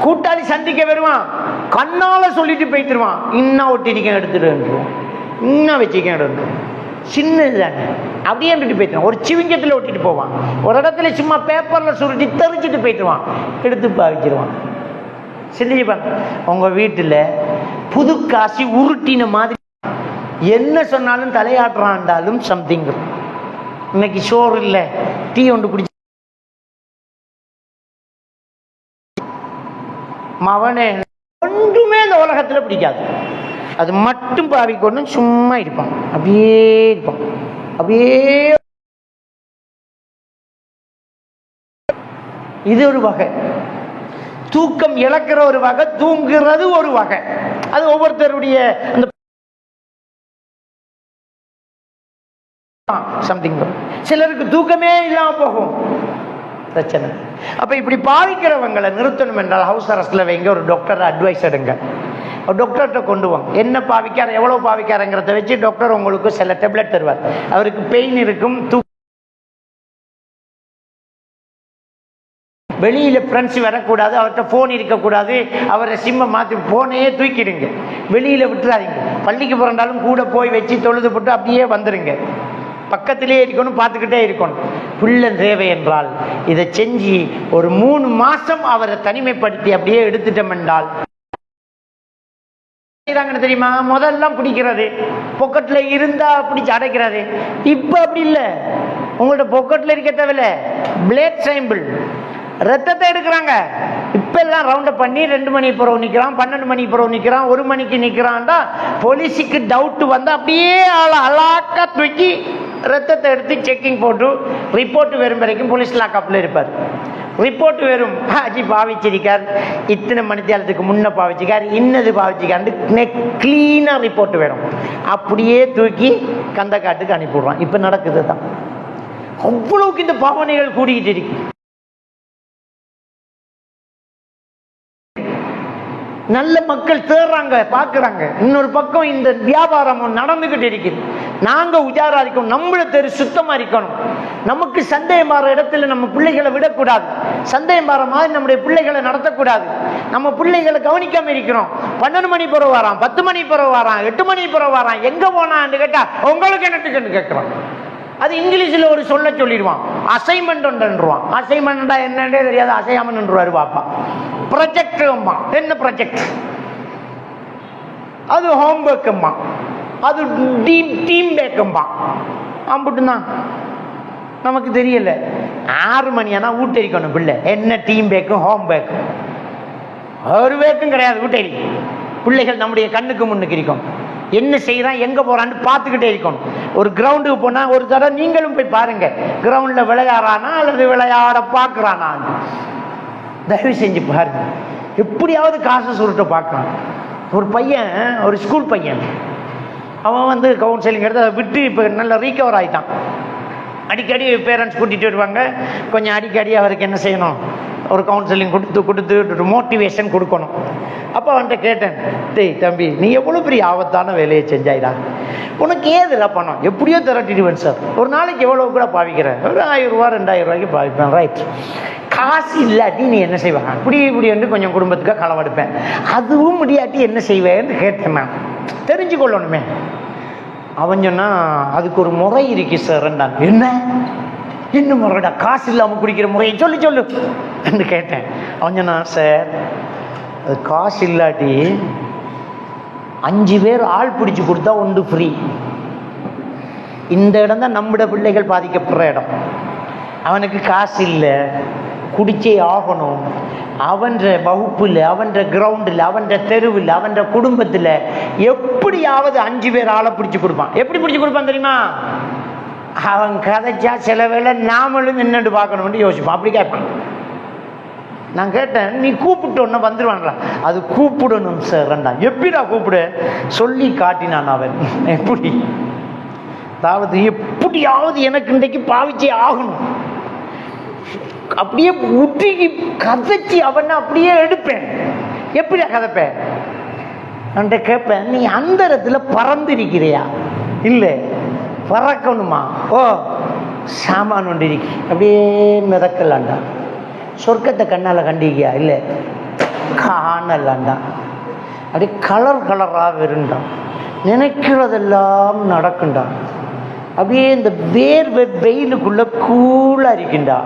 கூட்டாளி சந்திக்க வருவான், கண்ணால சொல்லிட்டு போய்த்துருவான், இன்னும் ஒட்டிருக்கேன் எடுத்துட்டு, இன்னும் வச்சுக்கேன் எடுத்து. சின்னது தானே, அப்படியே போயிட்டு ஒரு சிவிங்கத்தில் ஒட்டிட்டு போவான். ஒரு இடத்துல சும்மா பேப்பர்ல சுருட்டி தெரிஞ்சுட்டு போயிட்டுவான், எடுத்து பாவிச்சிருவான். சிந்திச்சு பாருங்க, உங்க வீட்டுல புது காசி உருட்டின மாதிரி என்ன சொன்னாலும் தலையாட்டுறான்டாலும் சம்திங். இன்னைக்கு சோறு இல்லை, டீ ஒன்று குடிச்சு மவனே ஒன்றுமே இந்த உலகத்தில் பிடிக்காது, அது மட்டும் பாவிக்கொண்டு சும்மா இருப்பான், அப்படியே இருப்பான், அப்படியே. இது ஒரு வகை. தூக்கம் இழக்கிற ஒரு வகை, தூங்குறது ஒரு வகை. அது ஒவ்வொருத்தருடைய அந்த சம்திங். சிலருக்கு தூக்கமே இல்லாம போகும், பிரச்சனை. அப்ப இப்படி பாவிக்கிறவங்களை நிறுத்தணும் என்றால் ஹவுஸ் அரெஸ்ட்ல வைங்க, ஒரு டாக்டர் அட்வைஸ் எடுங்க, டாக்டர்கிட்ட கொண்டு வாங்க. என்ன பாவிக்கார், எவ்வளவு பாவிக்காரங்கிறத வச்சு டாக்டர் உங்களுக்கு சில டேப்லெட் தருவார். அவருக்கு பெயின் இருக்கும், வெளியில ஃப்ரெண்ட்ஸ் வரக்கூடாது, அவர்கிட்ட போன் இருக்கக்கூடாது, அவரை சிம்மை மாற்றி போனையே தூக்கிடுங்க, வெளியில விட்டுறாதீங்க. பள்ளிக்கு பிறந்தாலும் கூட போய் வச்சு தொழுது போட்டு அப்படியே வந்துடுங்க, பக்கத்திலே இருக்கணும், பார்த்துக்கிட்டே இருக்கணும். பிள்ளை தேவை என்றால் இதை செஞ்சு ஒரு 3 மாசம் அவரை தனிமைப்படுத்தி அப்படியே எடுத்துட்டோம் என்றால் தெரியுமா, முதல்லாம் பிடிக்கிறது பொக்கெட்ல இருந்தா பிடிச்சு அடைக்கிறது. இப்ப அப்படி இல்லை, உங்கள்ட்ட பொக்கெட்ல இருக்க தேவையில்ல, பிளட் சாம்பிள் ரத்தத்தை எடுக்கிறாங்க. இப்ப எல்லாம் ரவுண்ட் பண்ணி 2 மணி பிறகு நிக்கிறான், 12 மணி பிறகு நிக்கிறான், 1 மணிக்கு நிக்கிறான்டா. போலீஸுக்கு டவுட் வந்து அப்படியே அலாக்கா தூக்கி ரத்தத்தை எடுத்து செக்கிங் போட்டு ரிப்போர்ட் வரும் வரைக்கும் போலீஸ் லாக்அப்ல இருப்பார். ரிப்போர்ட் வரும், அஜி பாவிச்சிருக்கார், இத்தனை மணித்தியாலத்துக்கு முன்ன பாவிச்சிருக்கார், இன்னது பாவிச்சிருக்காரு, கிளீனா ரிப்போர்ட் வரும். அப்படியே தூக்கி கந்தக்காட்டுக்கு அனுப்பிவிடுறான். இப்ப நடக்குது தான். அவ்வளவுக்கு இந்த பாவனைகள் கூடிக்கிட்டு இருக்கு. நல்ல மக்கள் தேடுறாங்க, பார்க்குறாங்க. இன்னொரு பக்கம் இந்த வியாபாரம் நடந்துகிட்டு இருக்குது. நாங்க உஜாரா இருக்கணும், நம்மள தெரு சுத்தமா இருக்கணும். நமக்கு சந்தேகம் வர இடத்துல நம்ம பிள்ளைகளை விடக்கூடாது, சந்தேகம் வர மாதிரி நம்முடைய பிள்ளைகளை நடத்தக்கூடாது. நம்ம பிள்ளைகளை கவனிக்காம இருக்கிறோம். 12 மணி பிறகு வரான், 10 மணி பிறகு வரான், 8 மணி பிறகு வரான், எங்க போனான்னு கேட்டா உங்களுக்கு என்னத்துக்குன்னு கேட்கிறான். அது இங்கிலீஷ்ல ஒரு சொல்ல சொல்லிடுவான், அசைன்மெண்ட் ஒன்றுவான். அசைன்மெண்டா என்னன்னே தெரியாது, அசையாமன்றுவாரு பாப்பா. ப்ரொஜெக்ட் என்ன ப்ரொஜெக்ட், அது ஹோம்ஒர்க்குமா, அது டீம் பேக்கும்பா. அம்புட்டுதான் நமக்கு தெரியல. 6 மணி ஆனா ஊட்டரிக்கணும் பிள்ளை. என்ன டீம் பேக்கும் ஹோம் பேக்கும், ஒரு பேக்கும் கிடையாது. ஊட்டரி பிள்ளைகள் நம்முடைய கண்ணுக்கு முன்னுக்கு இருக்கும். என்ன செய்யறான், எங்க போறான்னு பார்த்துக்கிட்டே இருக்கணும். ஒரு கிரவுண்டுக்கு போனா ஒரு தடவை நீங்களும் போய் பாருங்க, கிரவுண்ட்ல விளையாடுறானா அல்லது விளையாட பார்க்கறானா, தயவு செஞ்சு பாருங்க. எப்படியாவது காசு சுருட்ட பார்க்கலாம். ஒரு பையன், ஒரு ஸ்கூல் பையன், அவன் வந்து கவுன்சிலிங் எடுத்து அதை விட்டு இப்போ நல்லா ரீகவர் ஆகிட்டான். அடிக்கடி பேரண்ட்ஸ் கூட்டிகிட்டு வருவாங்க. கொஞ்சம் அடிக்கடி அவருக்கு என்ன செய்யணும், ஒரு கவுன்சிலிங் கொடுத்து ஒரு மோட்டிவேஷன் கொடுக்கணும். அப்போ அவன்கிட்ட கேட்டேன், டேய் தம்பி, நீ எவ்வளோ பெரிய ஆபத்தான வேலையை செஞ்சாயிடா, உனக்கு ஏதுல பணம் எப்படியோ திரட்டிடுவேன் சார், ஒரு நாளைக்கு எவ்வளோ கூட பாவிக்கிறேன், ஒரு 1000 ரூபா 2000 ரூபாய்க்கு பாவிப்பேன். ரைட், காசு இல்லாட்டி நீ என்ன செய்வாங்க, இப்படி வந்து கொஞ்சம் குடும்பத்துக்காக களவெடுப்பேன், அதுவும் முடியாட்டி என்ன செய்வேன்னு கேட்டேன். நான் தெரிஞ்சு கொள்ளணுமே. அவன் சொன்னா அதுக்கு ஒரு முறை இருக்கு சார். என்ன முறைடா, காசு இல்லாம குடிக்கிற முறையை சொல்லு என்று கேட்டேன். அவன் சொன்னா, சார் அது காசு இல்லாட்டி 5 பேர் ஆள் பிடிச்சு கொடுத்தா 1 ஃப்ரீ. இந்த இடம் தான் நம்முடைய பிள்ளைகள் பாதிக்கப்படுற இடம். அவனுக்கு காசு இல்லை, குடிச்சே ஆகணும். அவன்ற வகுப்புல, அவன்ற கிரவுண்டில், அவன்ற தெருவில், அவன்ற குடும்பத்தில் எப்படியாவது 5 பேர் ஆளை பிடிச்சு கொடுப்பான். எப்படி பிடிச்சு கொடுப்பான் தெரியுமா? அவன் கதைச்சா சில வேளை நாமளும் என்னன்னு பார்க்கணும்னு யோசிப்பான். அப்படி கேட்பான். நான் கேட்டேன், நீ கூப்பிட்டோன்னா வந்துடுவான்ல. அது கூப்பிடணும் சார். எப்படிடா கூப்பிடு சொல்லி காட்டினான் அவன். எப்படி, அதாவது எப்படியாவது எனக்கு இன்றைக்கு பாவிச்சே ஆகணும். அப்படியே உருகி கதைச்சி அவனை அப்படியே எடுப்பேன். எப்படியா கதைப்பேன் நான் கேட்பேன், நீ அந்த இடத்துல பறந்திருக்கிறியா? இல்லை, பறக்கணுமா? ஓ, சாமான் ஒன்று இருக்கு, அப்படியே மிதக்கலாண்டா. சொர்க்கத்தை கண்ணால் கண்டிக்கியா? இல்லை, காணலாண்டா. அப்படியே கலர் கலராக இருந்தான், நினைக்கிறதெல்லாம் நடக்குண்டா. அப்படியே இந்த வெயிலுக்குள்ள கூலா இருக்கின்றா.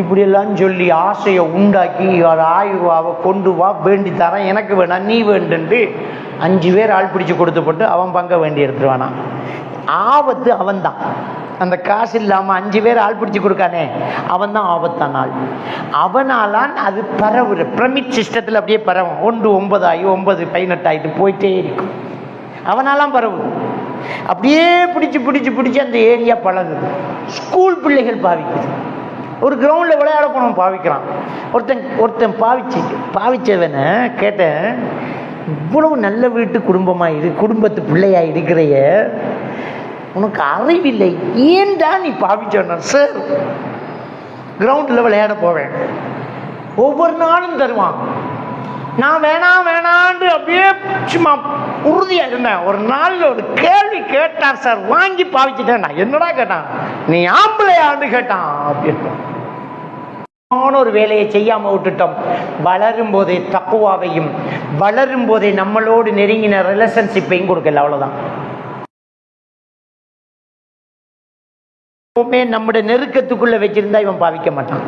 இப்படியெல்லாம் சொல்லி ஆசையை உண்டாக்கி 1000 ரூபாவை கொண்டு வா, வேண்டி தரேன், எனக்கு வேணாம், நீ வேண்டுண்டு 5 பேர் ஆள் பிடிச்சு கொடுத்து போட்டு அவன் பங்க வேண்டி எடுத்துருவானா. ஆபத்து அவன்தான். அந்த காசு இல்லாமல் 5 பேர் ஆள் பிடிச்சி கொடுக்கானே, அவன் தான் ஆபத்தான ஆள். அவனாலான் அது பரவுற பிரமிட் சிஸ்டத்தில் அப்படியே பரவும். 1 9 ஆகி 9 18 ஆகிட்டு போயிட்டே இருக்கும். அவனாலாம் பரவுது. அப்படியே பிடிச்சி பிடிச்சி பிடிச்சி அந்த ஏரியா பழகுது. ஸ்கூல் பிள்ளைகள் பாவிக்குது. ஒரு கிரவுண்டில் விளையாட போனவன் பாவிக்கிறான். ஒருத்தன் பாவிச்சவனை கேட்டேன், இவ்வளவு நல்ல வீட்டு குடும்பத்து பிள்ளையா இருக்கிறைய, உனக்கு அறிவில்லை, ஏன்டா நீ பாவிச்சோன்னா? சார், கிரவுண்டில் விளையாட போவேன், ஒவ்வொரு நாளும் தருவான், நான் வேணாண்டு அப்படியே சும்மா உறுதியா இருந்தேன். ஒரு நாள் ஒரு கேள்வி கேட்டான் சார், வாங்கி பாவிச்சுட்டேன். என்னடா கேட்டான்? நீ ஆம்பளையான்னு கேட்டான். அப்படின்னு ஒரு வேலையை செய்யாம விட்டுட்டோம். வளரும் போதே தக்குவாவையும் வளரும் போதே நம்மளோடு நெருங்கின ரிலேஷன்ஷிப்பையும் கொடுக்கல. அவ்வளவுதான். நம்முடைய நெருக்கத்துக்குள்ள வச்சிருந்தா இவன் பாவிக்க மாட்டான்.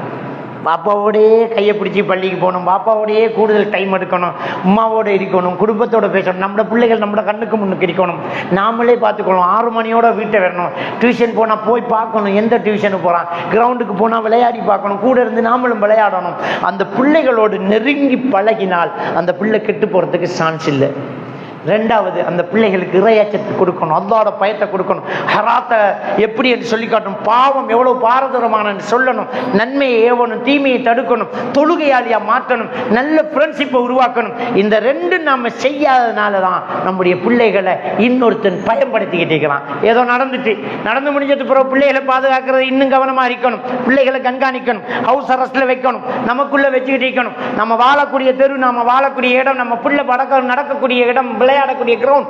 பாப்பாவோடையே கையை பிடிச்சி பள்ளிக்கு போகணும், பாப்பாவோடையே கூடுதல் டைம் எடுக்கணும், அம்மாவோடு இருக்கணும், குடும்பத்தோட பேசணும், நம்ம பிள்ளைகள் நம்ம கண்ணுக்கு முன்னுக்கு இருக்கணும், நாமளே பார்த்துக்கணும். 6 மணியோட வீட்டை வரணும். டியூஷன் போனால் போய் பார்க்கணும், எந்த டியூஷனுக்கு போகிறான், கிரவுண்டுக்கு போனால் விளையாடி பார்க்கணும், கூட இருந்து நாமளும் விளையாடணும். அந்த பிள்ளைகளோடு நெருங்கி பழகினால் அந்த பிள்ளை கெட்டு போகிறதுக்கு சான்ஸ் இல்லை. 2வது, அந்த பிள்ளைகளுக்கு இறையச்சத்தை கொடுக்கணும், அல்லாஹ்வோட பயத்தை கொடுக்கணும், ஹராத்தை எப்படி என்று சொல்லி காட்டணும், பாவம் எவ்வளவு பாரதூரமான சொல்லணும், நன்மையை ஏவணும், தீமையை தடுக்கணும், தொழுகையாளியா மாற்றணும், நல்ல ஃப்ரெண்ட்ஷிப்பை உருவாக்கணும். இந்த 2 நாம செய்யாததுனால தான் நம்முடைய பிள்ளைகளை இன்னொருத்தன் பயன்படுத்திக்கிட்டு இருக்கிறான். ஏதோ நடந்து முடிஞ்சது பிறகு பிள்ளைகளை பாதுகாக்கிறது இன்னும் கவனமா இருக்கணும். பிள்ளைகளை கண்காணிக்கணும், ஹவுஸ் அரெஸ்ட்ல வைக்கணும், நமக்குள்ள வச்சுக்கிட்டு இருக்கணும். நம்ம வாழக்கூடிய தெரு, நம்ம வாழக்கூடிய இடம், நம்ம பிள்ளை நடக்கக்கூடிய இடம், விளையாடக்கூடிய கிரவுண்ட்,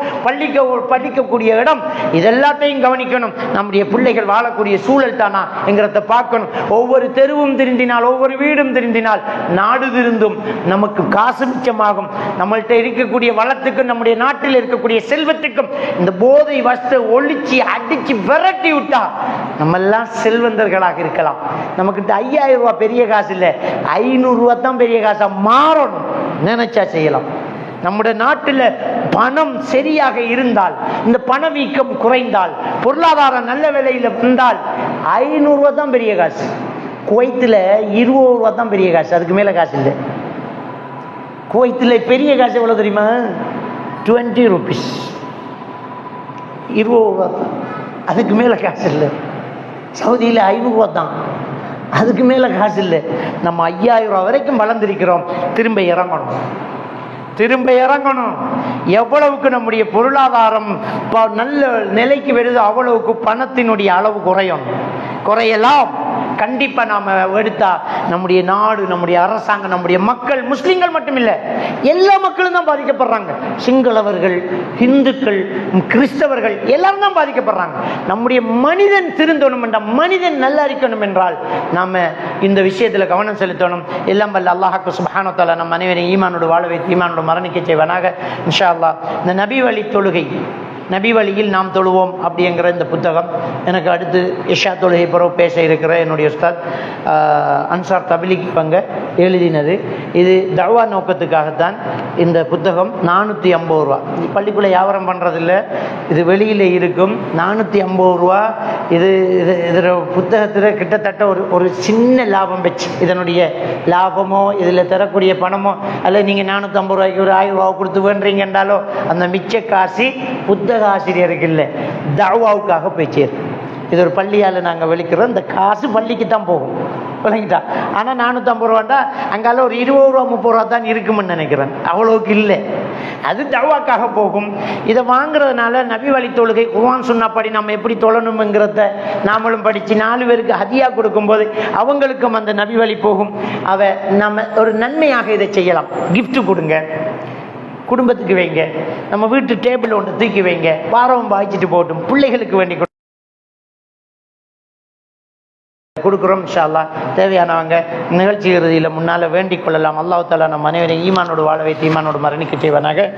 படிக்கக்கூடிய இடம், இதெல்லாத்தையும் கவனிக்கணும். நம்முடைய பிள்ளைகள் வாழக்கூடிய சூழல் தானா என்கிறத பார்க்கணும். ஒவ்வொரு தெருவும் திருந்தினால், ஒவ்வொரு வீடும் திருந்தினால் நாடு திருந்தும், நமக்கு காசு மிச்சமாகும். நம்மள்கிட்ட இருக்கக்கூடிய வளத்துக்கும் நம்முடைய நாட்டில் இருக்கக்கூடிய செல்வத்துக்கும் இந்த போதை வஸ்தை ஒழிச்சு அடிச்சு விரட்டி விட்டா நம்ம எல்லாம் செல்வந்தர்களாக இருக்கலாம். நமக்கிட்ட 5000 ரூபாய் பெரிய காசு இல்லை, 500 ரூபாய் தான் பெரிய காசா மாறணும். நினைச்சா செய்யலாம். நம்முடைய நாட்டில் பணம் சரியாக இருந்தால், இந்த பணவீக்கம் குறைந்தால், பொருளாதாரம் நல்ல விலையில் வந்தால் 500 ரூபாய் தான் பெரிய காசு. குவைத்தில் 20 ரூபாய் தான் பெரிய காசு, அதுக்கு மேலே காசு இல்லை. குவைத்தில் பெரிய காசு எவ்வளோ தெரியுமா? 20 rupees, 20 ரூபாய் தான், அதுக்கு மேலே காசு இல்லை. சவுதியில் 500 ரூபாய் தான், அதுக்கு மேலே காசு இல்லை. நம்ம 5000 ரூபாய் வரைக்கும் வளர்ந்திருக்கிறோம். திரும்ப இறங்கணும். எவ்வளவுக்கு நம்முடைய பொருளாதாரம் நல்ல நிலைக்கு வருது, அவ்வளவுக்கு பணத்தினுடைய அளவு குறையலாம். கண்டிப்பா நாம எடுத்தா நம்முடைய நாடு, நம்முடைய அரசாங்கம், நம்முடைய மக்கள், முஸ்லிம்கள் மட்டுமில்லை, எல்லா மக்களும் தான் பாதிக்கப்படுறாங்க. சிங்களவர்கள், இந்துக்கள், கிறிஸ்தவர்கள் எல்லாரும் தான் பாதிக்கப்படுறாங்க. நம்முடைய மனிதன் திருந்தணும் என்றால், மனிதன் நல்லா இருக்கணும் என்றால் நாம இந்த விஷயத்துல கவனம் செலுத்தணும். எல்லாம் வல்ல அல்லாஹ் சுப்ஹானஹு வ தஆலா நம் அனைவரையும் ஈமானோடு வாழ வைத்து ஈமானோடு மரணிக்க செய்வானாக. இன்ஷா அல்லாஹ் இந்த நபி வழி தொழுகை, நபி வழியில் நாம் தொழுவோம் அப்படிங்கிற இந்த புத்தகம் எனக்கு அடுத்து இஷா தொழுகை பிறகு பேச இருக்கிற என்னுடைய உஸ்தாத் அன்சார் தபிலிக் பங்க எழுதினது. இது தவா நோக்கத்துக்காகத்தான். இந்த புத்தகம் 450 ரூபா. பள்ளிக்குள்ளே வியாபாரம் பண்ணுறதில்ல, இது வெளியில் இருக்கும். 450 ரூபா. இதில் புத்தகத்தில் கிட்டத்தட்ட ஒரு சின்ன லாபம் வச்சு, இதனுடைய லாபமோ இதில் தரக்கூடிய பணமோ அல்ல, நீங்கள் 450 ரூபாய்க்கு ஒரு 1000 ரூபா கொடுத்து வேண்டுறீங்க என்றாலோ அந்த மிச்ச காசு புத்தக ஆசிரியருக்கு இல்லை, தவாவுக்காக போய் சேரும். இது ஒரு பள்ளியால் நாங்கள் வெளிக்கிறோம். இந்த காசு பள்ளிக்கு தான் போகும், விளங்கிட்டா. ஆனால் 450 ரூபாண்டா அங்கால ஒரு 20 ரூபா 30 ரூபா தான் இருக்குமென்னு நினைக்கிறேன், அவ்வளோக்கு இல்லை. அது தவாக்காக போகும். இதை வாங்குறதுனால நபி வழி தொழுகை, குர்ஆன் சுன்னாப்படி நம்ம எப்படி தொழணுங்கிறத நாமளும் படித்து 4 பேருக்கு ஹதியா கொடுக்கும்போது அவங்களுக்கும் அந்த நபி வழி போகும். நம்ம ஒரு நன்மையாக இதை செய்யலாம். கிஃப்ட் கொடுங்க, குடும்பத்துக்கு வைங்க, நம்ம வீட்டு டேபிள் ஒன்று தூக்கி வைங்க, வாரம் வாய்ச்சிட்டு போட்டும், பிள்ளைகளுக்கு வேண்டி கொடுக்குறோம். இன்ஷா அல்லாஹ் தேவையானவங்க நிகழ்ச்சி இறுதியில் முன்னால் வேண்டிக் கொள்ளலாம். அல்லாஹ் தஆலா நம் அனைவரையும் ஈமானோடு வாழ வைத்து ஈமானோடு மரணிக்க செய்வானாக.